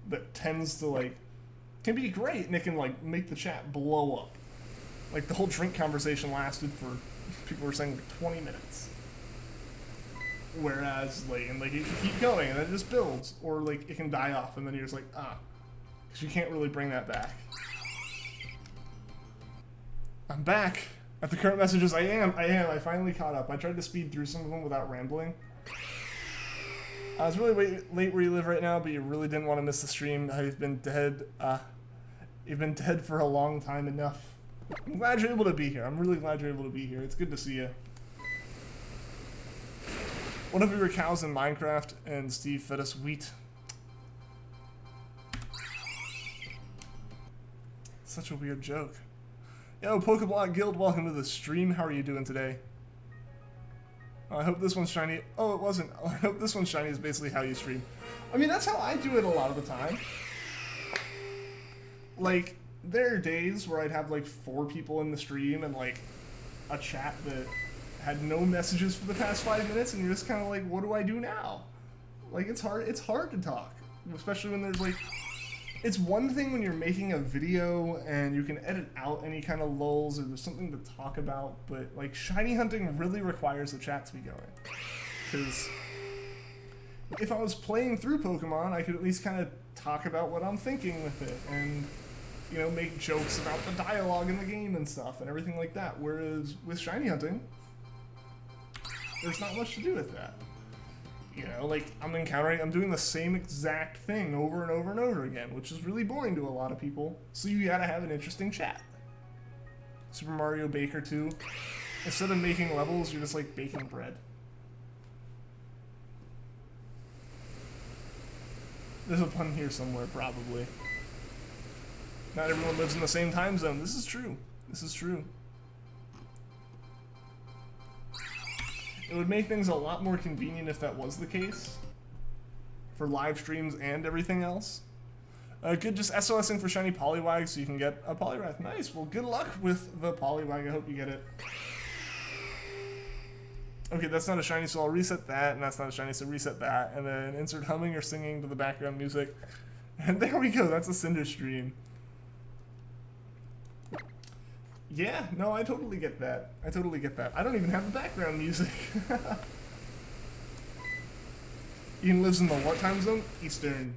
that tends to like can be great, and it can like make the chat blow up. Like the whole drink conversation lasted for, people were saying, like 20 minutes. Whereas like, and like it can keep going and then it just builds, or like it can die off and then you're just like, because you can't really bring that back. I'm back. At the current messages, I finally caught up. I tried to speed through some of them without rambling. It's really late where you live right now, but you really didn't want to miss the stream. You've been dead. You've been dead for a long time enough. I'm glad you're able to be here. I'm really glad you're able to be here. It's good to see you. What if we were cows in Minecraft and Steve fed us wheat? Such a weird joke. Yo, Pokeblock Guild, welcome to the stream. How are you doing today? I hope this one's shiny. Oh, it wasn't. I hope this one's shiny is basically how you stream. I mean, that's how I do it a lot of the time. Like, there are days where I'd have like 4 people in the stream and like a chat that had no messages for the past 5 minutes, and you're just kind of like, what do I do now? Like, it's hard to talk, especially when there's like, it's one thing when you're making a video and you can edit out any kind of lulls or there's something to talk about, but like shiny hunting really requires the chat to be going. Because if I was playing through Pokemon, I could at least kind of talk about what I'm thinking with it and, you know, make jokes about the dialogue in the game and stuff and everything like that. Whereas with shiny hunting, there's not much to do with that. You know, like, I'm doing the same exact thing over and over and over again, which is really boring to a lot of people, so you gotta have an interesting chat. Super Mario Baker 2. Instead of making levels, you're just, like, baking bread. There's a pun here somewhere, probably. Not everyone lives in the same time zone. This is true. This is true. It would make things a lot more convenient if that was the case. For live streams and everything else. Good, just SOSing for shiny Poliwag so you can get a Poliwrath. Nice, well good luck with the Poliwag, I hope you get it. Okay, that's not a shiny, so I'll reset that, and that's not a shiny, so reset that, and then insert humming or singing to the background music. And there we go, that's a Cinder stream. Yeah, no, I totally get that. I totally get that. I don't even have the background music. Ian lives in the what time zone? Eastern.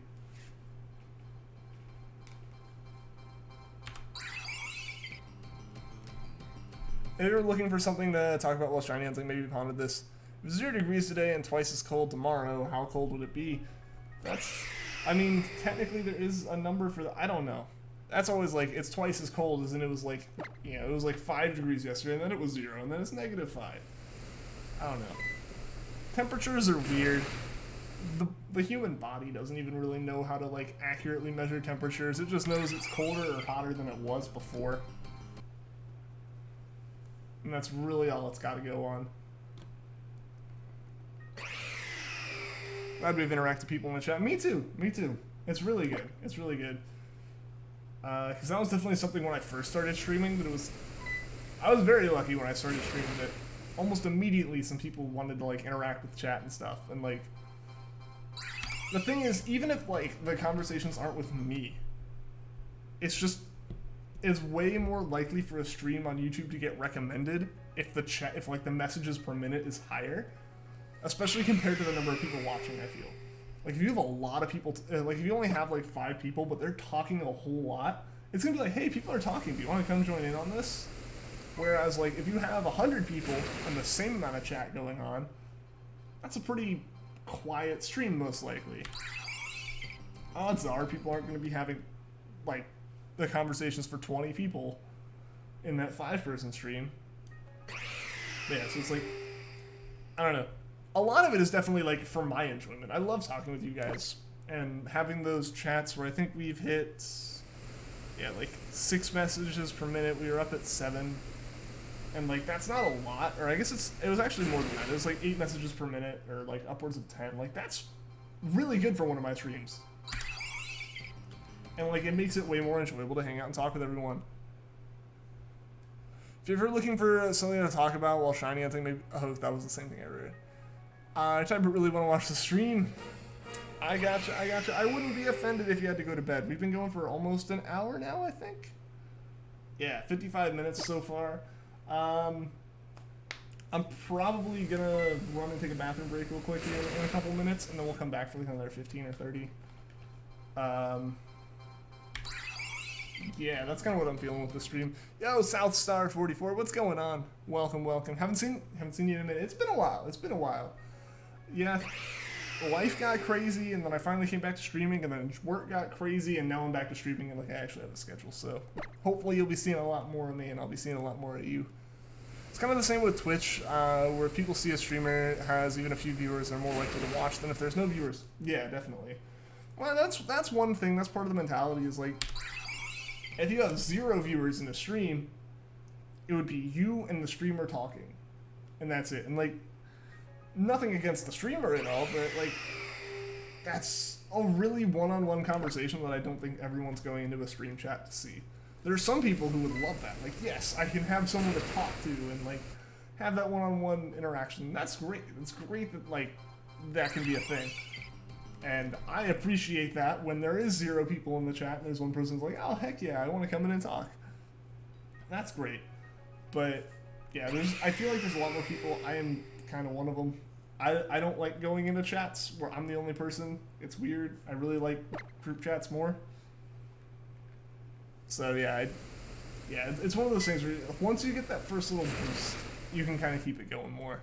If you're looking for something to talk about while shiny hunting, maybe pondered this. If it was 0 degrees today and twice as cold tomorrow, how cold would it be? That's... I mean, technically there is a number for that. I don't know. That's always like, it's twice as cold as in it was like, you know, it was like 5 degrees yesterday, and then it was 0, and then it's -5. I don't know. Temperatures are weird. The human body doesn't even really know how to, like, accurately measure temperatures. It just knows it's colder or hotter than it was before. And that's really all it's got to go on. Glad we've interacted with people in the chat. Me too. Me too. It's really good. It's really good. Because that was definitely something when I first started streaming, but I was very lucky when I started streaming that almost immediately some people wanted to, like, interact with chat and stuff, and, like, the thing is, even if, like, the conversations aren't with me, it's way more likely for a stream on YouTube to get recommended if like, the messages per minute is higher, especially compared to the number of people watching, I feel. Like, if you have a lot of people, like, if you only have, like, 5 people, but they're talking a whole lot, it's gonna be like, hey, people are talking, do you want to come join in on this? Whereas, like, if you have 100 people and the same amount of chat going on, that's a pretty quiet stream, most likely. Odds are people aren't gonna be having, like, the conversations for 20 people in that 5-person stream. Yeah, so it's like, I don't know. A lot of it is definitely, like, for my enjoyment. I love talking with you guys and having those chats where I think we've hit, yeah, like 6 messages per minute. We were up at 7, and, like, that's not a lot. Or I guess it was actually more than that. It was like 8 messages per minute, or like upwards of 10. Like, that's really good for one of my streams. And, like, it makes it way more enjoyable to hang out and talk with everyone. If you're ever looking for something to talk about while shiny hunting, maybe, oh, that was the same thing I read. Type really want to watch the stream. I gotcha. I wouldn't be offended if you had to go to bed. We've been going for almost an hour now, I think. Yeah, 55 minutes so far. I'm probably gonna run and take a bathroom break real quick here in a couple minutes, and then we'll come back for like another 15 or 30. Yeah, that's kind of what I'm feeling with the stream. Yo, Southstar44, what's going on? Welcome. Haven't seen you in a minute. It's been a while. Yeah, life got crazy, and then I finally came back to streaming, and then work got crazy, and now I'm back to streaming, and like I actually have a schedule. So hopefully you'll be seeing a lot more of me, and I'll be seeing a lot more of you. It's kind of the same with Twitch, where if people see a streamer has even a few viewers, they're more likely to watch than if there's no viewers. Yeah, definitely. Well, that's one thing. That's part of the mentality is like, if you have 0 viewers in a stream, it would be you and the streamer talking, and that's it. And like, nothing against the streamer at all, but like, that's a really one-on-one conversation that I don't think everyone's going into a stream chat to see. There are some people who would love that. Like, yes, I can have someone to talk to and like have that one-on-one interaction. That's great. It's great that like that can be a thing. And I appreciate that when there is 0 people in the chat and there's one person who's like, oh, heck yeah, I want to come in and talk. That's great. But yeah, I feel like there's a lot more people. I am kind of one of them. I don't like going into chats where I'm the only person. It's weird. I really like group chats more. So yeah, it's one of those things where once you get that first little boost, you can kind of keep it going more.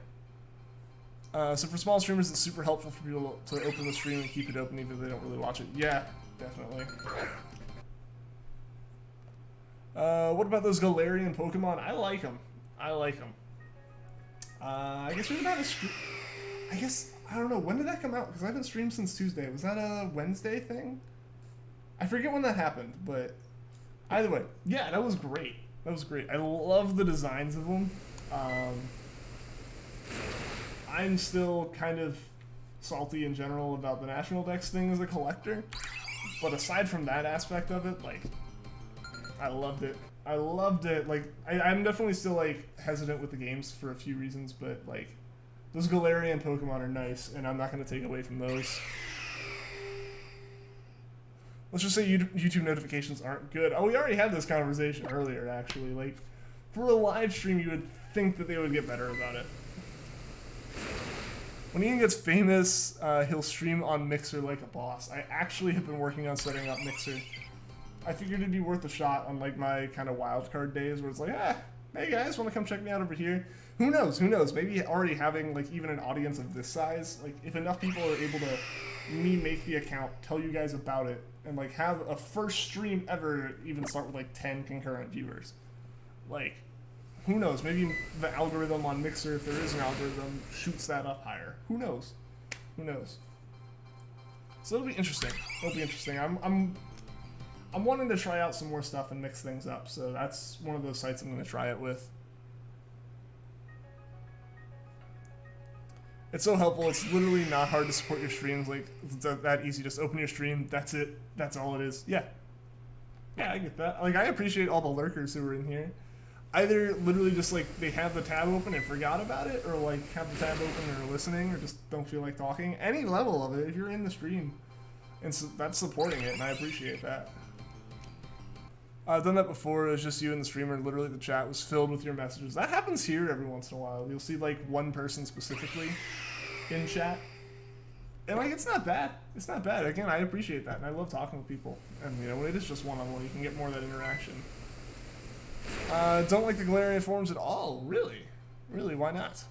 So for small streamers, it's super helpful for people to open the stream and keep it open even if they don't really watch it. Yeah, definitely. What about those Galarian Pokemon? I like them. I guess we haven't had a stream. I guess, I don't know, when did that come out? Because I haven't streamed since Tuesday. Was that a Wednesday thing? I forget when that happened, but either way, yeah, that was great. I love the designs of them. I'm still kind of salty in general about the National Dex thing as a collector, but aside from that aspect of it, like, I loved it. Like, I'm definitely still, like, hesitant with the games for a few reasons, but, like, those Galarian Pokemon are nice, and I'm not going to take away from those. Let's just say YouTube notifications aren't good. Oh, we already had this conversation earlier, actually. Like, for a live stream, you would think that they would get better about it. When Ian gets famous, he'll stream on Mixer like a boss. I actually have been working on setting up Mixer. I figured it'd be worth a shot on like my kind of wildcard days where it's like, hey guys, want to come check me out over here? Who knows? Maybe already having like even an audience of this size, like if enough people are able to me make the account, tell you guys about it, and like have a first stream ever even start with like 10 concurrent viewers. Like, who knows? Maybe the algorithm on Mixer, if there is an algorithm, shoots that up higher. Who knows? So it'll be interesting. I'm wanting to try out some more stuff and mix things up, so that's one of those sites I'm going to try it with. It's so helpful. It's literally not hard to support your streams. Like, it's that easy. Just open your stream. That's it. That's all it is. Yeah, I get that. Like, I appreciate all the lurkers who are in here. Either literally just, like, they have the tab open and forgot about it, or, like, have the tab open and are listening, or just don't feel like talking. Any level of it, if you're in the stream. And so that's supporting it, and I appreciate that. I've done that before. It was just you and the streamer. Literally, the chat was filled with your messages. That happens here every once in a while. You'll see, like, one person specifically in chat. And, like, it's not bad. It's not bad. Again, I appreciate that, and I love talking with people. And, you know, when it is just one-on-one, you can get more of that interaction. Don't like the Galarian forms at all. Really? Why not?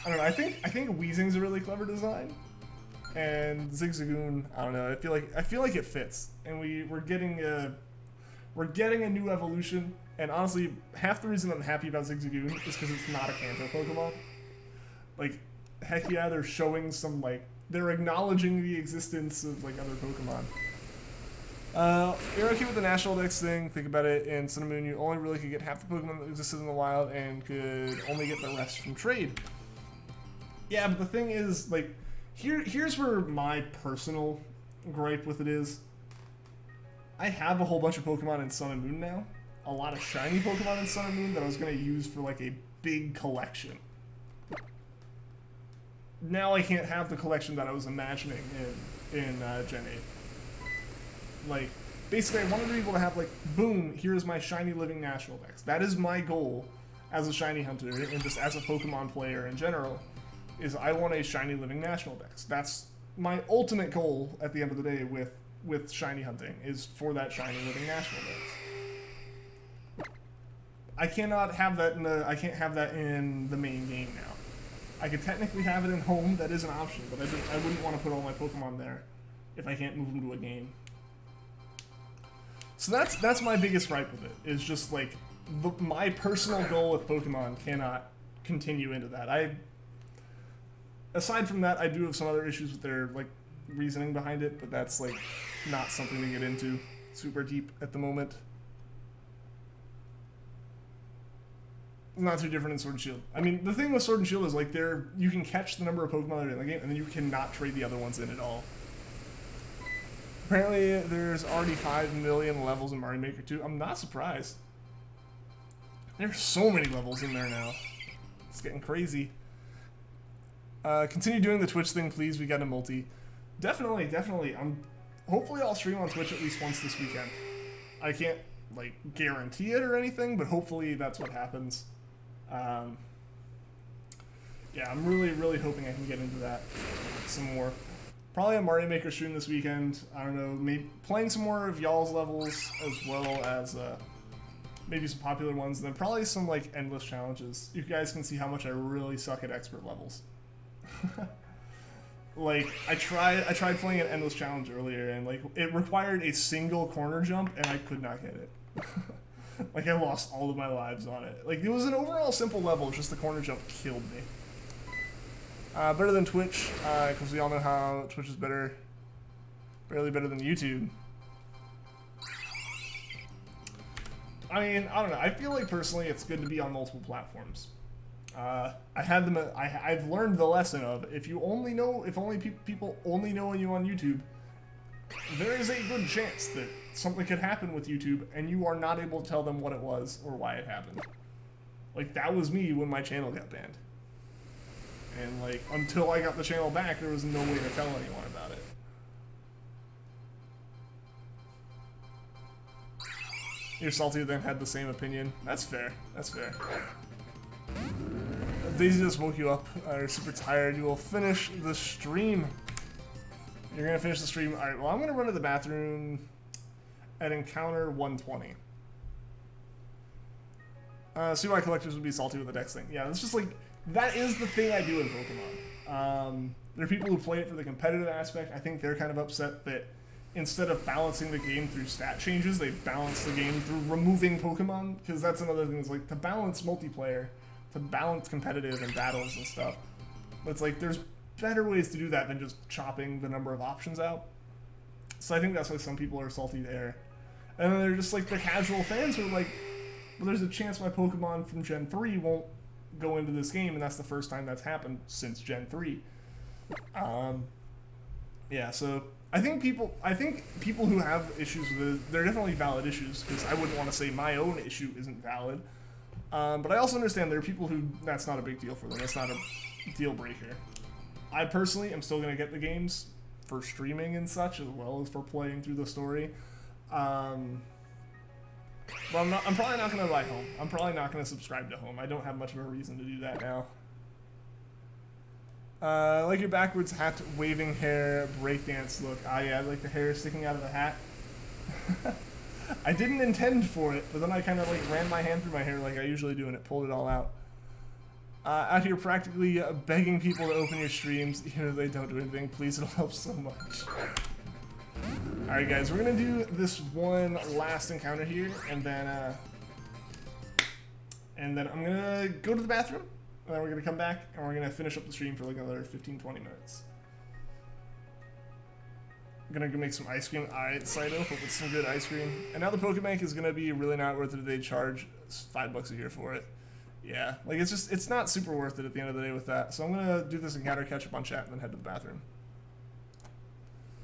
I don't know. I think Weezing's a really clever design. And Zigzagoon, I don't know. I feel like it fits, and we're getting a new evolution. And honestly, half the reason I'm happy about Zigzagoon is because it's not a Kanto Pokemon. Like, heck yeah, they're showing some they're acknowledging the existence of like other Pokemon. You're okay with the National Dex thing. Think about it. In Sun and Moon, you only really could get half the Pokemon that existed in the wild, and could only get the rest from trade. Yeah, but the thing is, like, here's where my personal gripe with it is. I have a whole bunch of Pokemon in Sun and Moon now. A lot of shiny Pokemon in Sun and Moon that I was going to use for, like, a big collection. now I can't have the collection that I was imagining in Gen 8. Like, basically, I wanted to be able to have, like, boom, here's my shiny living national dex. That is my goal as a shiny hunter, and just as a Pokemon player in general, is I want a shiny living national dex. That's my ultimate goal at the end of the day with shiny hunting, is for that shiny living national dex. I cannot have that I can't have that in the main game now. I could technically have it in home, that is an option, but I wouldn't want to put all my Pokemon there if I can't move them to a game. So that's my biggest gripe with it, is just like, my personal goal with Pokemon cannot continue into that. Aside from that, I do have some other issues with their, like, reasoning behind it, but that's, like, not something to get into super deep at the moment. Not too different in Sword and Shield. I mean, the thing with Sword and Shield is, like, you can catch the number of Pokemon that are in the game, and then you cannot trade the other ones in at all. Apparently, there's already 5 million levels in Mario Maker 2. I'm not surprised. There's so many levels in there now. It's getting crazy. Continue doing the Twitch thing, please. We got a multi. Definitely. Hopefully I'll stream on Twitch at least once this weekend. I can't, like, guarantee it or anything, but hopefully that's what happens. Yeah, I'm really hoping I can get into that some more. Probably a Mario Maker stream this weekend. I don't know, maybe playing some more of y'all's levels, as well as maybe some popular ones, and then probably some, like, endless challenges. You guys can see how much I really suck at expert levels. Like, I tried playing an endless challenge earlier, and, like, it required a single corner jump, and I could not get it. Like, I lost all of my lives on it. Like, it was an overall simple level, just the corner jump killed me. Better than Twitch, because we all know how Twitch is barely better than YouTube. I mean, I don't know. I feel like personally it's good to be on multiple platforms. I've learned the lesson of if people only know you on YouTube, there is a good chance that something could happen with YouTube and you are not able to tell them what it was or why it happened. Like, that was me when my channel got banned. And, like, until I got the channel back, there was no way to tell anyone about it. You're salty then had the same opinion. That's fair. That's fair. Daisy just woke you up. You're super tired. You will finish the stream. You're gonna finish the stream. Alright, well, I'm gonna run to the bathroom at encounter 120. See why collectors would be salty with the Dex thing. Yeah, it's just like, that is the thing I do in Pokemon. There are people who play it for the competitive aspect. I think they're kind of upset that instead of balancing the game through stat changes, they balance the game through removing Pokemon, because that's another thing, is like, to balance multiplayer, to balance competitive and battles and stuff. But it's like, there's better ways to do that than just chopping the number of options out. So I think that's why some people are salty there. And then they're just like the casual fans who are like, well, there's a chance my Pokemon from Gen 3 won't go into this game, and that's the first time that's happened since Gen 3. Yeah, so I think people who have issues with it, they're definitely valid issues, because I wouldn't want to say my own issue isn't valid. But I also understand there are people who that's not a big deal for them. That's not a deal breaker. I personally am still going to get the games for streaming and such, as well as for playing through the story. But I'm probably not going to buy Home. I'm probably not going to subscribe to Home. I don't have much of a reason to do that now. Like your backwards hat, waving hair, breakdance look. Ah, yeah, like the hair sticking out of the hat. I didn't intend for it, but then I kind of like ran my hand through my hair like I usually do, and it pulled it all out. Out here practically begging people to open your streams, even if they don't do anything. Please, it'll help so much. Alright guys, we're gonna do this one last encounter here, and then I'm gonna go to the bathroom, and then we're gonna come back, and we're gonna finish up the stream for like another 15-20 minutes. I'm gonna go make some ice cream. Alright, Saito, hope it's some good ice cream. And now the Pokebank is gonna be really not worth it if they charge $5 a year for it. Yeah, like it's not super worth it at the end of the day with that. So I'm gonna do this encounter, catch up on chat, and then head to the bathroom.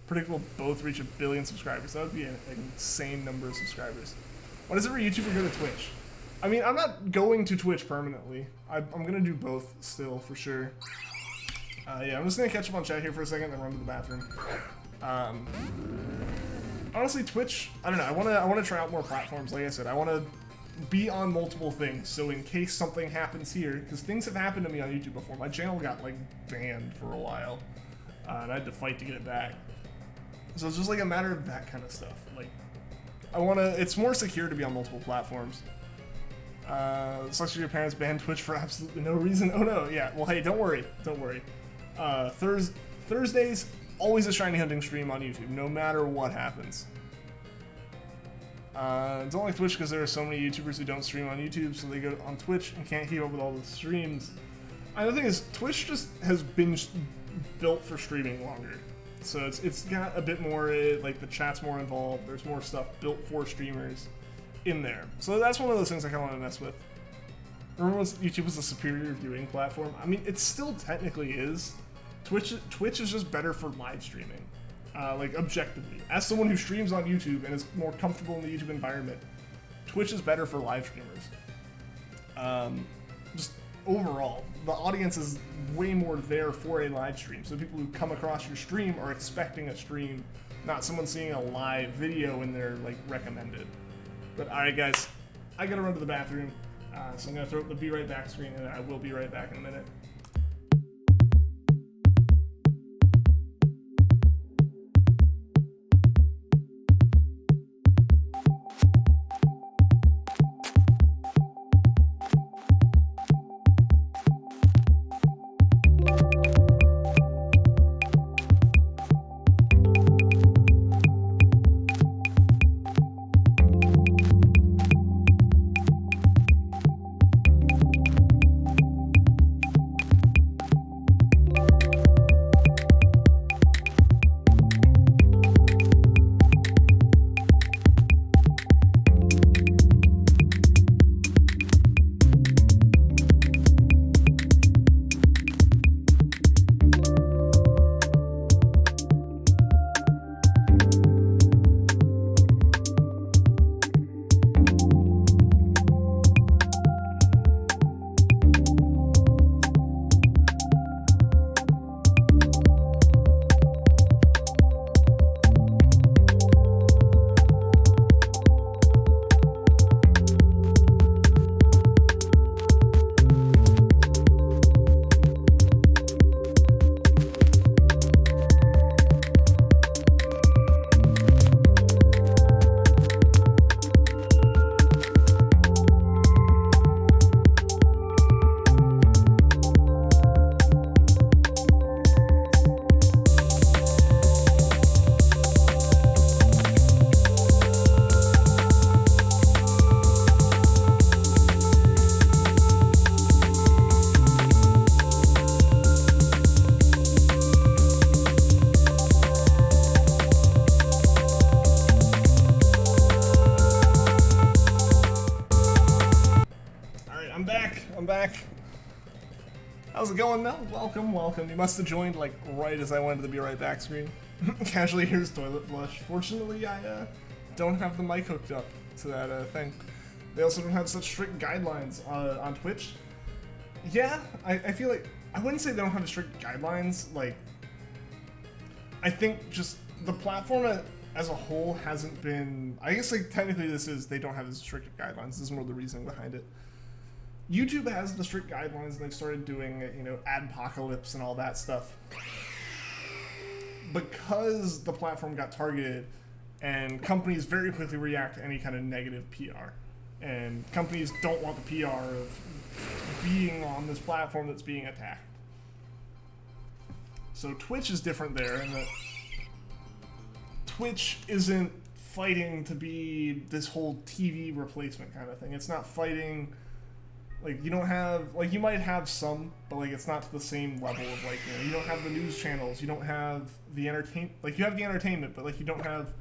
Predictable both reach 1 billion subscribers. That would be an insane number of subscribers. Why does every YouTuber go to Twitch? I mean, I'm not going to Twitch permanently. I'm gonna do both still, for sure. Yeah, I'm just gonna catch up on chat here for a second, then run to the bathroom. Honestly, Twitch, I don't know. I wanna try out more platforms. Like I said, I wanna be on multiple things. So in case something happens here, because things have happened to me on YouTube before. My channel got like banned for a while, and I had to fight to get it back. So it's just like a matter of that kind of stuff. Like, it's more secure to be on multiple platforms. Sucks your parents banned Twitch for absolutely no reason. Oh no, yeah. Well, hey, don't worry. Thursdays, always a shiny hunting stream on YouTube, no matter what happens. Don't like Twitch because there are so many YouTubers who don't stream on YouTube, so they go on Twitch and can't keep up with all the streams. And the thing is, Twitch just has been built for streaming longer. So it's got a bit more, like the chat's more involved, there's more stuff built for streamers in there. So that's one of those things I kind of want to mess with. Remember when YouTube was a superior viewing platform? I mean, it still technically is. Twitch is just better for live streaming, like objectively. As someone who streams on YouTube and is more comfortable in the YouTube environment, Twitch is better for live streamers. Just overall, the audience is way more there for a live stream. So people who come across your stream are expecting a stream, not someone seeing a live video in their like recommended. But alright guys, I gotta run to the bathroom, so I'm gonna throw up the be right back screen and I will be right back in a minute. How's it going, Mel? Welcome, welcome. You must have joined like right as I went to the be right back screen. Casually here's toilet flush. Fortunately, I don't have the mic hooked up to that thing. They also don't have such strict guidelines on Twitch. Yeah, I feel like, I wouldn't say they don't have strict guidelines, like, I think just the platform as a whole hasn't been, I guess like technically they don't have as strict guidelines, this is more the reasoning behind it. YouTube has the strict guidelines and they've started doing, you know, adpocalypse and all that stuff. Because the platform got targeted and companies very quickly react to any kind of negative PR. And companies don't want the PR of being on this platform that's being attacked. So Twitch is different there in that Twitch isn't fighting to be this whole TV replacement kind of thing. It's not fighting, like, you don't have, like, you might have some, but, like, it's not to the same level of, like, you know, you don't have the news channels, you don't have the like, you have the entertainment, but, like, you don't have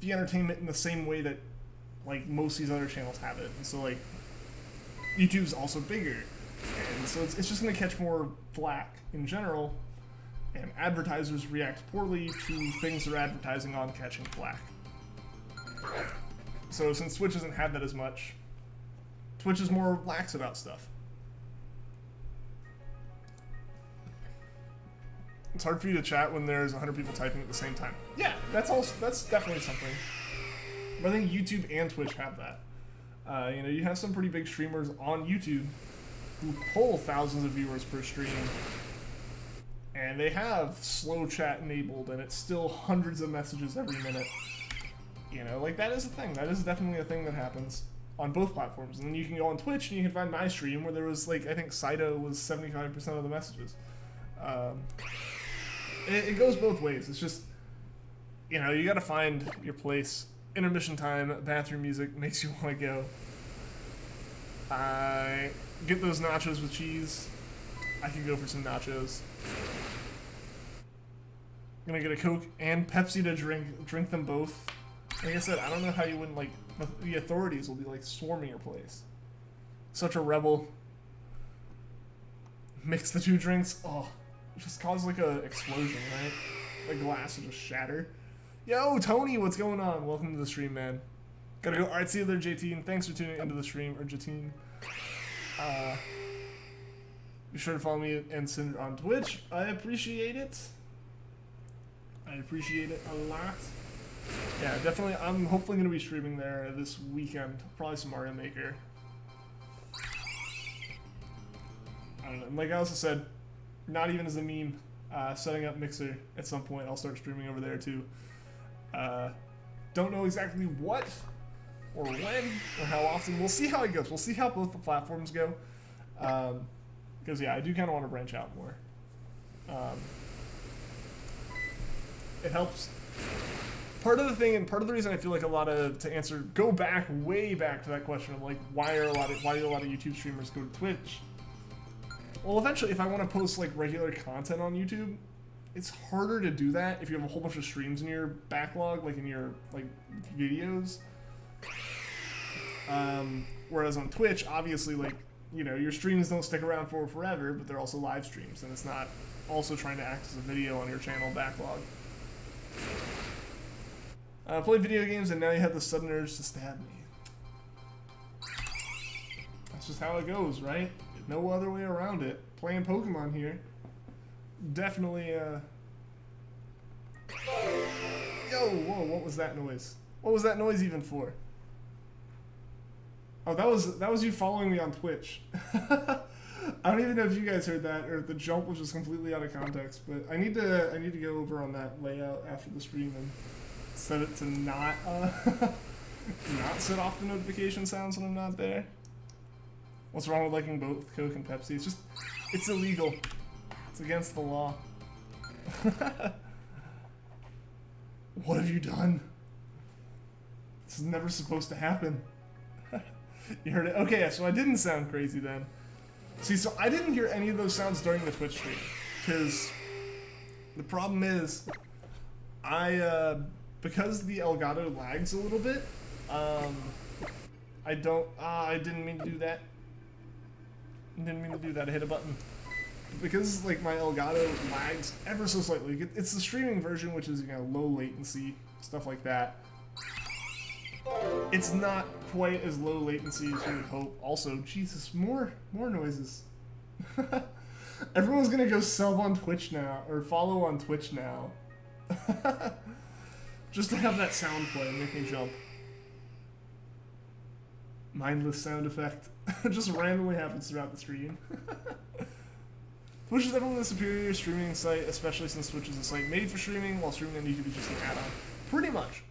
the entertainment in the same way that, like, most of these other channels have it. And so, like, YouTube's also bigger, and so it's just gonna catch more flack in general, and advertisers react poorly to things they're advertising on catching flack. So since Twitch hasn't had that as much, Twitch is more lax about stuff. It's hard for you to chat when there's 100 people typing at the same time. Yeah, that's definitely something. But I think YouTube and Twitch have that. You know, you have some pretty big streamers on YouTube who pull thousands of viewers per stream, and they have slow chat enabled, and it's still hundreds of messages every minute. You know, like, that is a thing. That is definitely a thing that happens on both platforms. And then you can go on Twitch and you can find my stream where there was, like, I think Saito was 75% of the messages. It goes both ways. It's just, you know, you gotta find your place. Intermission time, bathroom music makes you want to go. Get those nachos with cheese. I could go for some nachos. Gonna get a Coke and Pepsi to drink them both. Like I said, I don't know how you wouldn't, like, the authorities will be, like, swarming your place. Such a rebel. Mix the two drinks. Oh, just cause, like, a explosion, right? The glass will just shatter. Yo, Tony, what's going on? Welcome to the stream, man. Gotta go. Alright, see you there, JT. Thanks for tuning into the stream, or Jatine. Be sure to follow me and Cinder on Twitch. I appreciate it. I appreciate it a lot. Yeah, definitely. I'm hopefully going to be streaming there this weekend. Probably some Mario Maker. I don't know. Like I also said, not even as a meme, setting up Mixer at some point. I'll start streaming over there too. Don't know exactly what or when or how often. We'll see how it goes. We'll see how both the platforms go. Because, yeah, I do kind of want to branch out more. It helps. Part of the thing, and part of the reason I feel like to answer, go back, way back to that question of, like, why do a lot of YouTube streamers go to Twitch? Well, eventually, if I want to post, like, regular content on YouTube, it's harder to do that if you have a whole bunch of streams in your backlog, like in your, like, videos. Whereas on Twitch, obviously, like, you know, your streams don't stick around for forever, but they're also live streams, and it's not also trying to act as a video on your channel backlog. Play video games, and now you have the sudden urge to stab me. That's just how it goes, right? No other way around it. Playing Pokemon here. Definitely, Yo, whoa, what was that noise? What was that noise even for? Oh, that was you following me on Twitch. I don't even know if you guys heard that, or if the jump was just completely out of context, but I need to go over on that layout after the stream and set it to not set off the notification sounds when I'm not there. What's wrong with liking both Coke and Pepsi? It's illegal. It's against the law. What have you done? This is never supposed to happen. You heard it? Okay, so I didn't sound crazy then. See, so I didn't hear any of those sounds during the Twitch stream, because the problem is, because the Elgato lags a little bit, I didn't mean to do that. I hit a button. But because, like, my Elgato lags ever so slightly, it's the streaming version, which is, you know, low latency, stuff like that. It's not quite as low latency as you would hope. Also, Jesus, more noises. Everyone's gonna go sub on Twitch now, or follow on Twitch now. Just to have that sound play and make me jump. Mindless sound effect. Just randomly happens throughout the stream. Twitch is definitely the superior streaming site, especially since Twitch is a site made for streaming, while streaming on YouTube is just an add-on. Pretty much.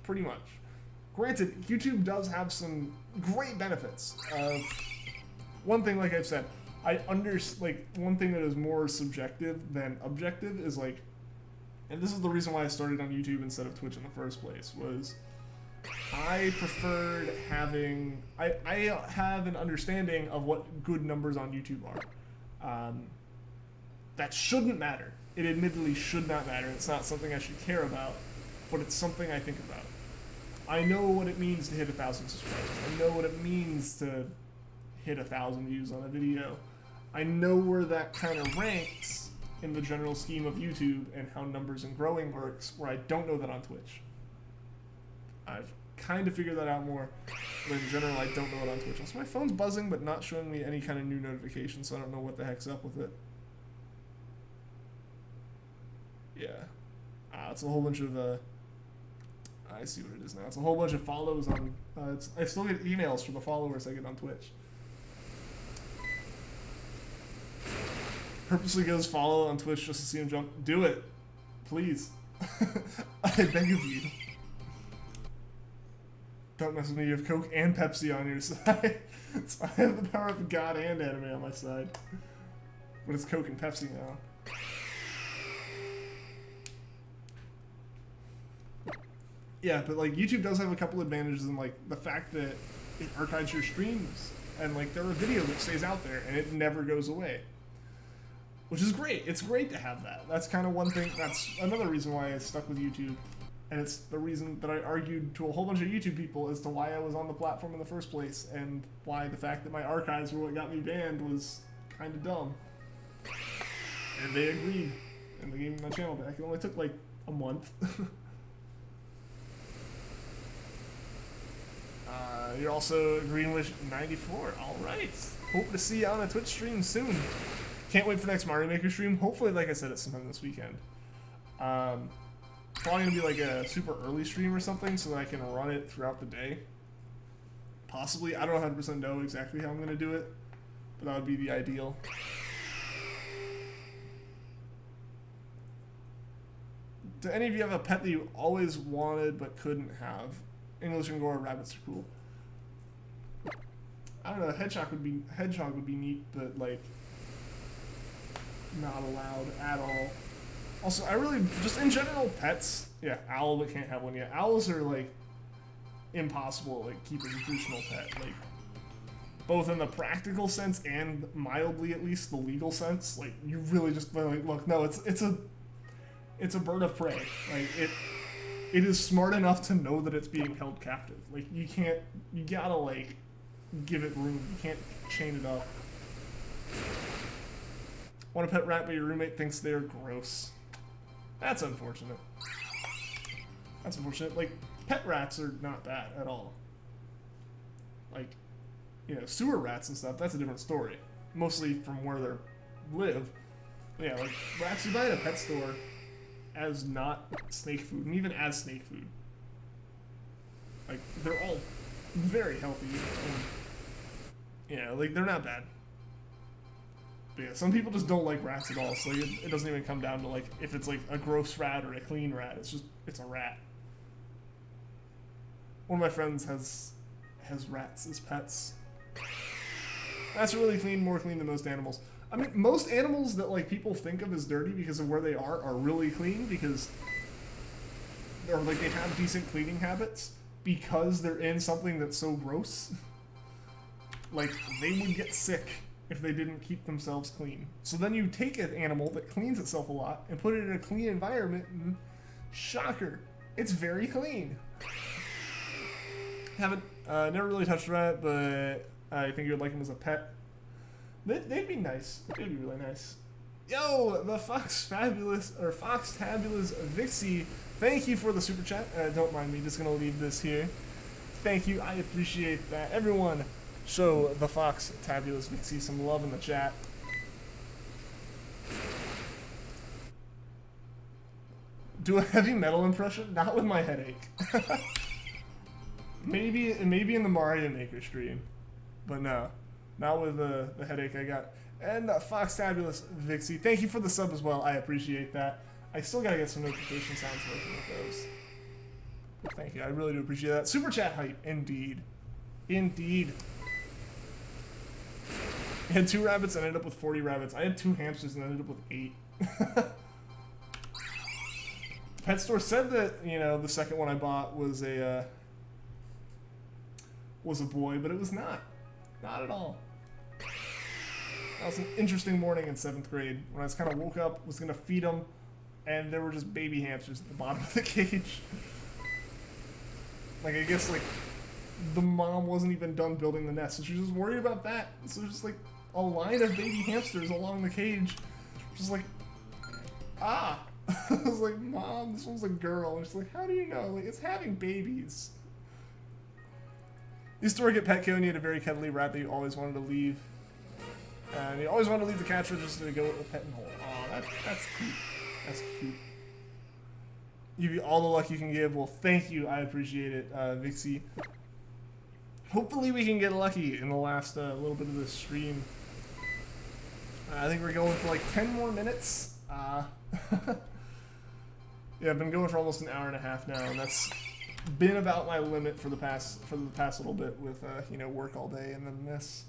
Granted, YouTube does have some great benefits. One thing, like I've said, one thing that is more subjective than objective is, like, and this is the reason why I started on YouTube instead of Twitch in the first place, was I preferred having, I have an understanding of what good numbers on YouTube are. That shouldn't matter. It admittedly should not matter. It's not something I should care about, but it's something I think about. I know what it means to hit 1,000 subscribers. I know what it means to hit 1,000 views on a video. I know where that kind of ranks in the general scheme of YouTube and how numbers and growing works, where I don't know that on Twitch. I've kind of figured that out more, but in general I don't know it on Twitch. Also, my phone's buzzing but not showing me any kind of new notifications, so I don't know what the heck's up with it. Yeah. It's a whole bunch of, I see what it is now. It's a whole bunch of follows on, I still get emails from the followers I get on Twitch. Purposely goes follow on Twitch just to see him jump. Do it. Please. I beg of you. Don't mess with me. You have Coke and Pepsi on your side. So I have the power of God and anime on my side. But it's Coke and Pepsi now. Yeah, but like YouTube does have a couple advantages in like the fact that it archives your streams and like they're a video that stays out there and it never goes away. Which is great. It's great to have that. That's kind of one thing. That's another reason why I stuck with YouTube. And it's the reason that I argued to a whole bunch of YouTube people as to why I was on the platform in the first place and why the fact that my archives were what got me banned was kind of dumb. And they agreed. And they gave me my channel back. It only took like a month. You're also Greenwish 94. Alright. Hope to see you on a Twitch stream soon. Can't wait for next Mario Maker stream. Hopefully, like I said, it's sometime this weekend. Probably gonna be like a super early stream or something so that I can run it throughout the day. Possibly. I don't 100% know exactly how I'm gonna do it, but that would be the ideal. Do any of you have a pet that you always wanted but couldn't have? English and Angora rabbits are cool. I don't know. Hedgehog would be neat, but like not allowed at all. Also, I really just in general pets. Yeah, owl but can't have one yet. Owls are like impossible to like keep as a traditional pet. Like both in the practical sense and mildly at least the legal sense. Like you really just like look. No, it's a bird of prey. Like it is smart enough to know that it's being held captive. Like you gotta like give it room. You can't chain it up. Want a pet rat but your roommate thinks they're gross. That's unfortunate. That's unfortunate. Like pet rats are not bad at all. Like, you know, sewer rats and stuff, that's a different story. Mostly from where they live. But yeah, like rats you buy at a pet store as not snake food, and even as snake food. Like, they're all very healthy, and, yeah, like, they're not bad. But yeah, some people just don't like rats at all, so like, it doesn't even come down to, like, if it's, like, a gross rat or a clean rat, it's a rat. One of my friends has rats as pets. Rats are really clean, more clean than most animals. I mean, most animals that like people think of as dirty because of where they are really clean because or like they have decent cleaning habits because they're in something that's so gross. Like they would get sick if they didn't keep themselves clean. So then you take an animal that cleans itself a lot and put it in a clean environment and shocker, it's very clean. Haven't never really touched a rat, but I think you would like him as a pet. They'd be nice. They'd be really nice. Yo, the Fox Tabulous Vixie, thank you for the super chat. Don't mind me, just gonna leave this here. Thank you, I appreciate that. Everyone, show the Fox Tabulous Vixie some love in the chat. Do a heavy metal impression? Not with my headache. maybe in the Mario Maker stream, but no. Not with the headache I got. And Fox Tabulous Vixie, thank you for the sub as well. I appreciate that. I still gotta get some notification sounds working with those. Thank you. I really do appreciate that. Super chat hype, indeed. Indeed. I had 2 rabbits and ended up with 40 rabbits. I had 2 hamsters and ended up with 8. Pet store said that, you know, the second one I bought was a boy, but it was not. Not at all. That was an interesting morning in 7th grade when I just kind of woke up, was going to feed them, and there were just baby hamsters at the bottom of the cage. Like, I guess, like, the mom wasn't even done building the nest, so she was just worried about that. So there's just, like, a line of baby hamsters along the cage. Just like, ah! I was like, Mom, this one's a girl. And she's like, how do you know? Like, it's having babies. You used to work at Petco and you had a very cuddly rat that you always wanted to leave. And you always wanted to leave the cash register to go with the pet and hole. Aw, that's cute. That's cute. Give you all the luck you can give. Well, thank you. I appreciate it, Vixie. Hopefully we can get lucky in the last little bit of this stream. I think we're going for like 10 more minutes. Yeah, I've been going for almost an hour and a half now, and that's been about my limit for the past little bit with you know, work all day and then this.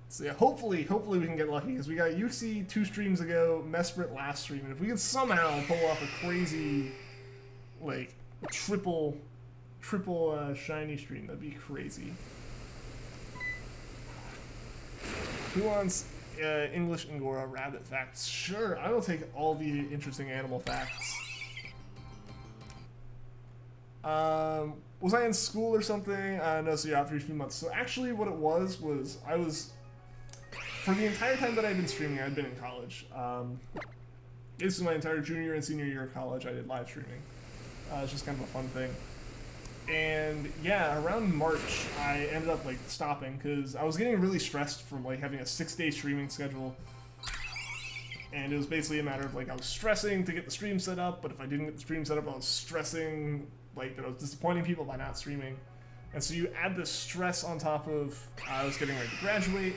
So yeah, hopefully we can get lucky, because we got Yuxi 2 streams ago, Mesprit last stream, and if we can somehow pull off a crazy, like, triple shiny stream, that'd be crazy. Who wants English Angora rabbit facts? Sure, I will take all the interesting animal facts. Was I in school or something? No, so yeah, after a few months. So actually what it was I was, for the entire time that I'd been streaming, I'd been in college. This is my entire junior and senior year of college, I did live streaming. It's just kind of a fun thing. And yeah, around March, I ended up like stopping because I was getting really stressed from like having a 6-day streaming schedule. And it was basically a matter of like I was stressing to get the stream set up, but if I didn't get the stream set up, I was stressing like that I was disappointing people by not streaming. And so you add this stress on top of I was getting ready to graduate,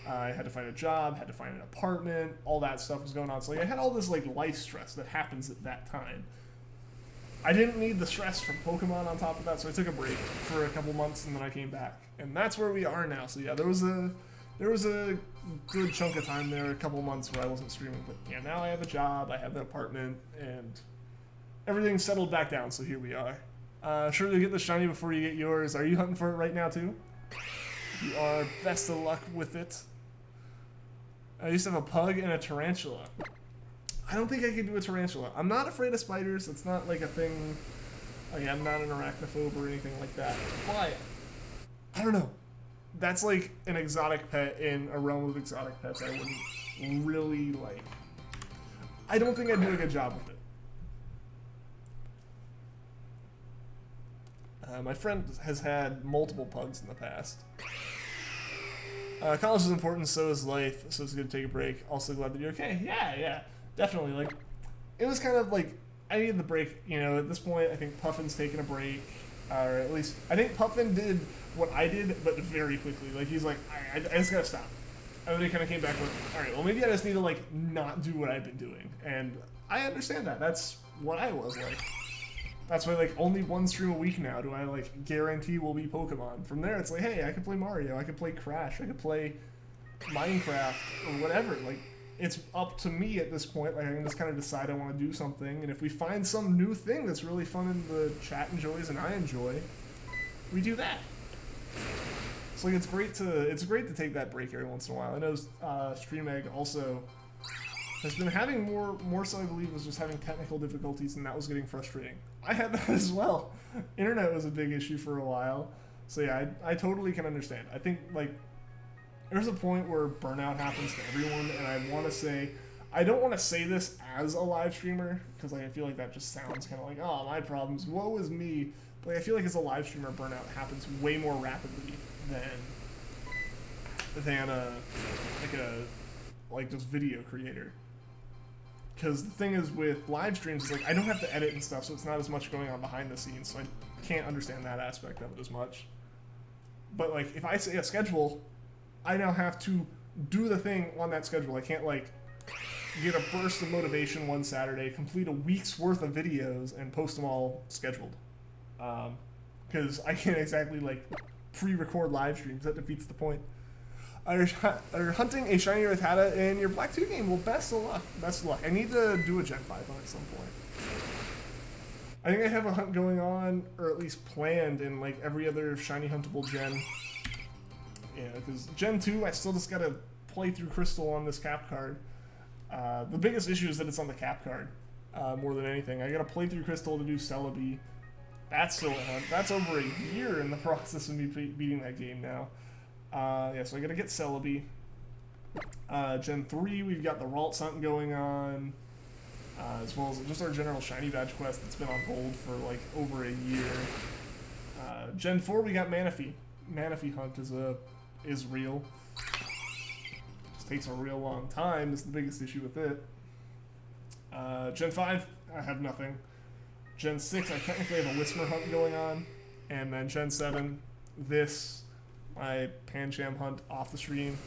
I had to find a job, had to find an apartment, all that stuff was going on. So like, I had all this like life stress that happens at that time. I didn't need the stress from Pokemon on top of that, so I took a break for a couple months and then I came back. And that's where we are now. So yeah, there was a good chunk of time there, a couple months where I wasn't streaming, but yeah, now I have a job, I have an apartment, and everything's settled back down, so here we are. Sure to get the shiny before you get yours. Are you hunting for it right now too? You are. Best of luck with it. I used to have a pug and a tarantula. I don't think I could do a tarantula. I'm not afraid of spiders. It's not like a thing. Like, I'm not an arachnophobe or anything like that. But I don't know. That's like an exotic pet in a realm of exotic pets I wouldn't really like. I don't think I'd do a good job with it. My friend has had multiple pugs in the past. College is important, so is life, so it's good to take a break. Also glad that you're okay. Yeah, definitely. Like, it was kind of like, I needed the break, you know, at this point, I think Puffin's taking a break, or at least, I think Puffin did what I did, but very quickly. Like, he's like, I just gotta stop. And then he kind of came back with, alright, well, maybe I just need to, like, not do what I've been doing. And I understand that. That's what I was like. That's why, like, only one stream a week now do I, like, guarantee will be Pokemon. From there, it's like, hey, I can play Mario, I can play Crash, I can play Minecraft, or whatever. Like, it's up to me at this point. Like, I can just kind of decide I want to do something, and if we find some new thing that's really fun and the chat enjoys and I enjoy, we do that. So, like, it's great to take that break every once in a while. I know StreamEgg also has been having more so I believe was just having technical difficulties, and that was getting frustrating. I had that as well. Internet was a big issue for a while. So yeah, I totally can understand. I think like there's a point where burnout happens to everyone, and I want to say, I don't want to say this as a live streamer, because like I feel like that just sounds kind of like, oh, my problems, woe is me. But like, I feel like as a live streamer, burnout happens way more rapidly than like just video creator. Because the thing is with live streams is like I don't have to edit and stuff, so it's not as much going on behind the scenes, so I can't understand that aspect of it as much. But like if I say a schedule, I now have to do the thing on that schedule. I can't like get a burst of motivation one Saturday, complete a week's worth of videos, and post them all scheduled. Because I can't exactly like pre-record live streams. That defeats the point. Are hunting a shiny Rattata in your Black 2 game? Well, best of luck. Best of luck. I need to do a Gen 5 hunt at some point. I think I have a hunt going on, or at least planned, in like every other shiny huntable gen. Yeah, because Gen 2, I still just gotta play through Crystal on this cap card. The biggest issue is that it's on the cap card, more than anything. I gotta play through Crystal to do Celebi. That's still a hunt. That's over a year in the process of me beating that game now. Yeah, so I gotta get Celebi. Gen 3, we've got the Ralts hunt going on, as well as just our general shiny badge quest that's been on hold for like over a year. Gen 4, we got Manaphy. Manaphy hunt is real. Just takes a real long time, is the biggest issue with it. Gen 5, I have nothing. Gen 6, I technically have a Whisper Hunt going on. And then Gen 7, my Pancham Hunt off the stream.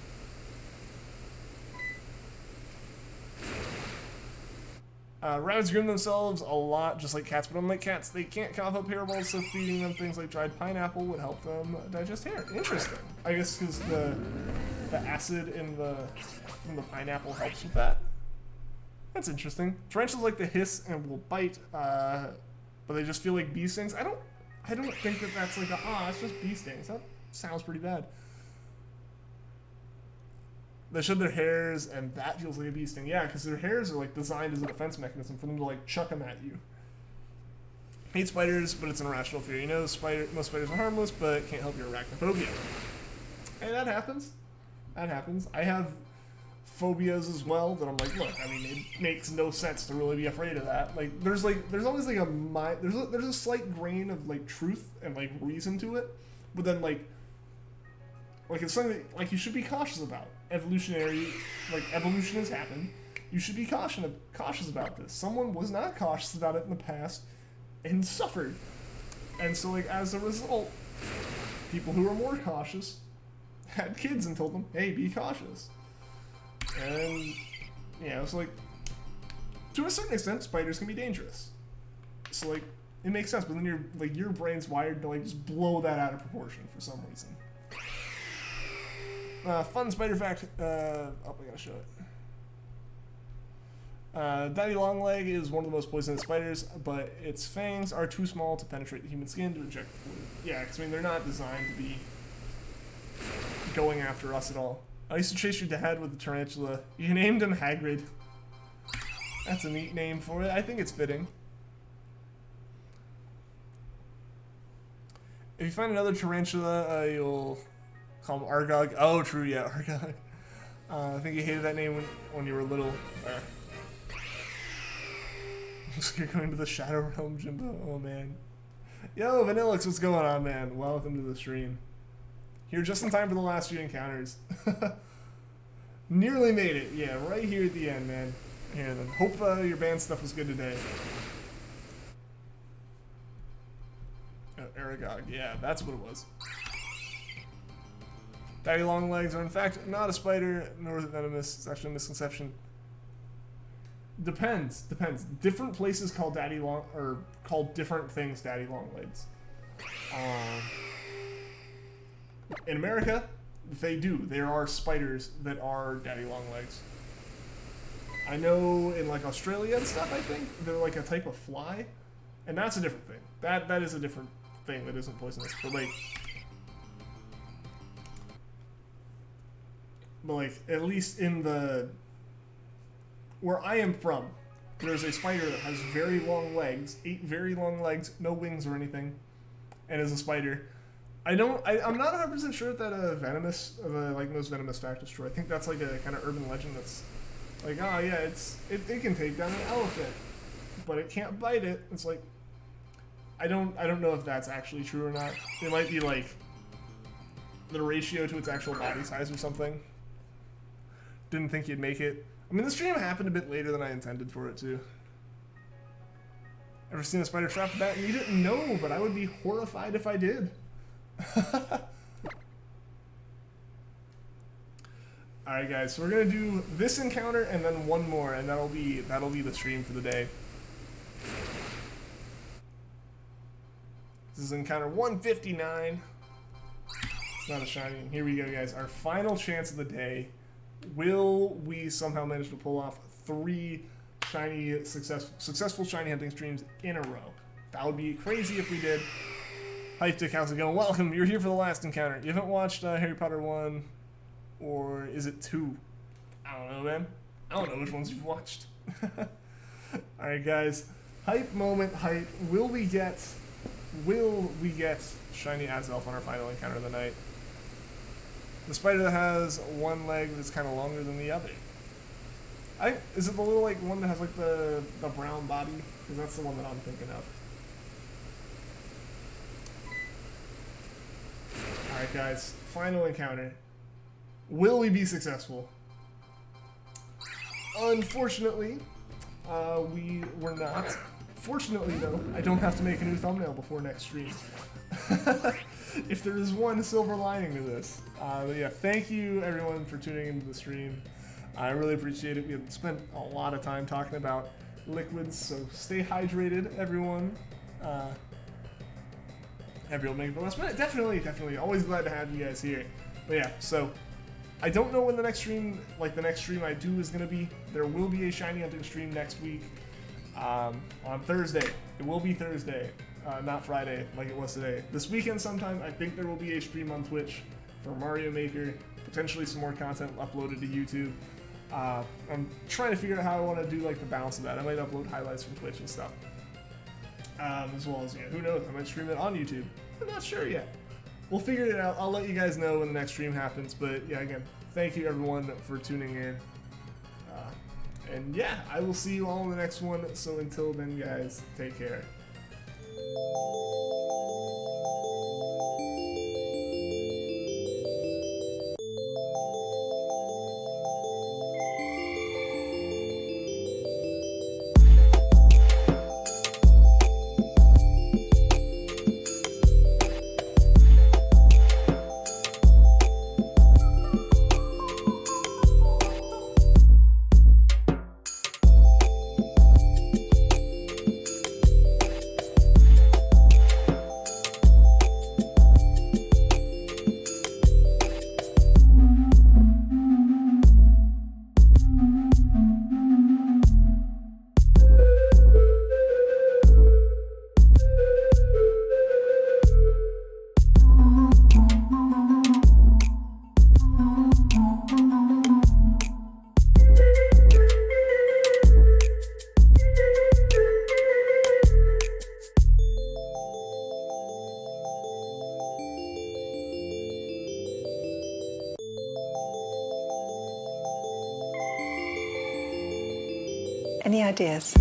Rabbits groom themselves a lot, just like cats, but unlike cats, they can't cough up hairballs, so feeding them things like dried pineapple would help them digest hair. Interesting. I guess because the acid from the pineapple helps with that. That's interesting. Tarantulas like to hiss and will bite, but they just feel like bee stings. I don't think that that's like it's just bee stings. That sounds pretty bad. They shed their hairs, and that feels like a bee sting. Yeah, because their hairs are like designed as a defense mechanism for them to like chuck them at you. Hate spiders, but it's an irrational fear. You know, most spiders are harmless, but can't help your arachnophobia. And that happens. That happens. I have phobias as well that I'm like, look, I mean, it makes no sense to really be afraid of that. Like, there's always like there's a slight grain of like truth and like reason to it, but then like it's something that, like, you should be cautious about. Evolution has happened. You should be cautious about this. Someone was not cautious about it in the past and suffered. And so, like, as a result, people who are more cautious had kids and told them, hey, be cautious. And, yeah, it's like, to a certain extent, spiders can be dangerous. So, like, it makes sense, but then your brain's wired to, like, just blow that out of proportion for some reason. Fun spider fact. I gotta show it. Daddy Longleg is one of the most poisonous spiders, but its fangs are too small to penetrate the human skin to inject the fluid. Yeah, because I mean, they're not designed to be going after us at all. I used to chase your dad with a tarantula. You named him Hagrid. That's a neat name for it. I think it's fitting. If you find another tarantula, you'll call him Argog. Oh, true, yeah, Argog. I think you hated that name when you were little. Looks like you're going to the Shadow Realm, Jimbo. Oh, man. Yo, Vanillix, what's going on, man? Welcome to the stream. Here just in time for the last few encounters. Nearly made it. Yeah, right here at the end, man. Here, then. Hope your band stuff was good today. Oh, Aragog. Yeah, that's what it was. Daddy Longlegs are in fact not a spider, nor is it venomous. It's actually a misconception. Depends. Different places call call different things Daddy Longlegs. In America, they do. There are spiders that are Daddy Longlegs. I know in like Australia and stuff, I think they're like a type of fly, and that's a different thing. That is a different thing that isn't poisonous. But like at least in where I am from, there's a spider that has very long legs, 8 very long legs, no wings or anything, and is a spider. I'm not 100% sure if that most venomous fact is true. I think that's like a kind of urban legend that's like, oh yeah, it can take down an elephant, but it can't bite it. It's like, I don't know if that's actually true or not. It might be like the ratio to its actual body size or something. Didn't think you'd make it. I mean, the stream happened a bit later than I intended for it to. Ever seen a spider trap a bat and eat it? No, but I would be horrified if I did. Alright guys, so we're gonna do this encounter and then one more, and that'll be the stream for the day. This is encounter 159. It's not a shiny. Here we go, guys. Our final chance of the day. Will we somehow manage to pull off 3 shiny successful shiny hunting streams in a row? That would be crazy if we did. Hype Dick, how's it going? Welcome. You're here for the last encounter. You haven't watched Harry Potter 1, or is it 2? I don't know, man. I don't know which ones you've watched. Alright, guys. Hype moment, hype. Will we get shiny Azelf on our final encounter of the night? The spider that has one leg that's kind of longer than the other. Is it the little like one that has like the brown body? Because that's the one that I'm thinking of. Alright guys, final encounter. Will we be successful? Unfortunately, we were not. Fortunately, though, I don't have to make a new thumbnail before next stream. If there is one silver lining to this. But yeah, thank you everyone for tuning into the stream. I really appreciate it. We have spent a lot of time talking about liquids, so stay hydrated, everyone. Everyone make the last minute. Definitely. Always glad to have you guys here. But yeah, so I don't know when the next stream, the next stream I do is gonna be. There will be a shiny hunting stream next week on Thursday. It will be Thursday, not Friday like it was today. This weekend sometime, I think there will be a stream on Twitch for Mario Maker. Potentially some more content uploaded to YouTube. I'm trying to figure out how I want to do the balance of that. I might upload highlights from Twitch and stuff. As well as, who knows, I might stream it on YouTube. I'm not sure yet. We'll figure it out. I'll let you guys know when the next stream happens. But yeah, again, thank you everyone for tuning in. And yeah, I will see you all in the next one. So until then, guys, take care. Any ideas?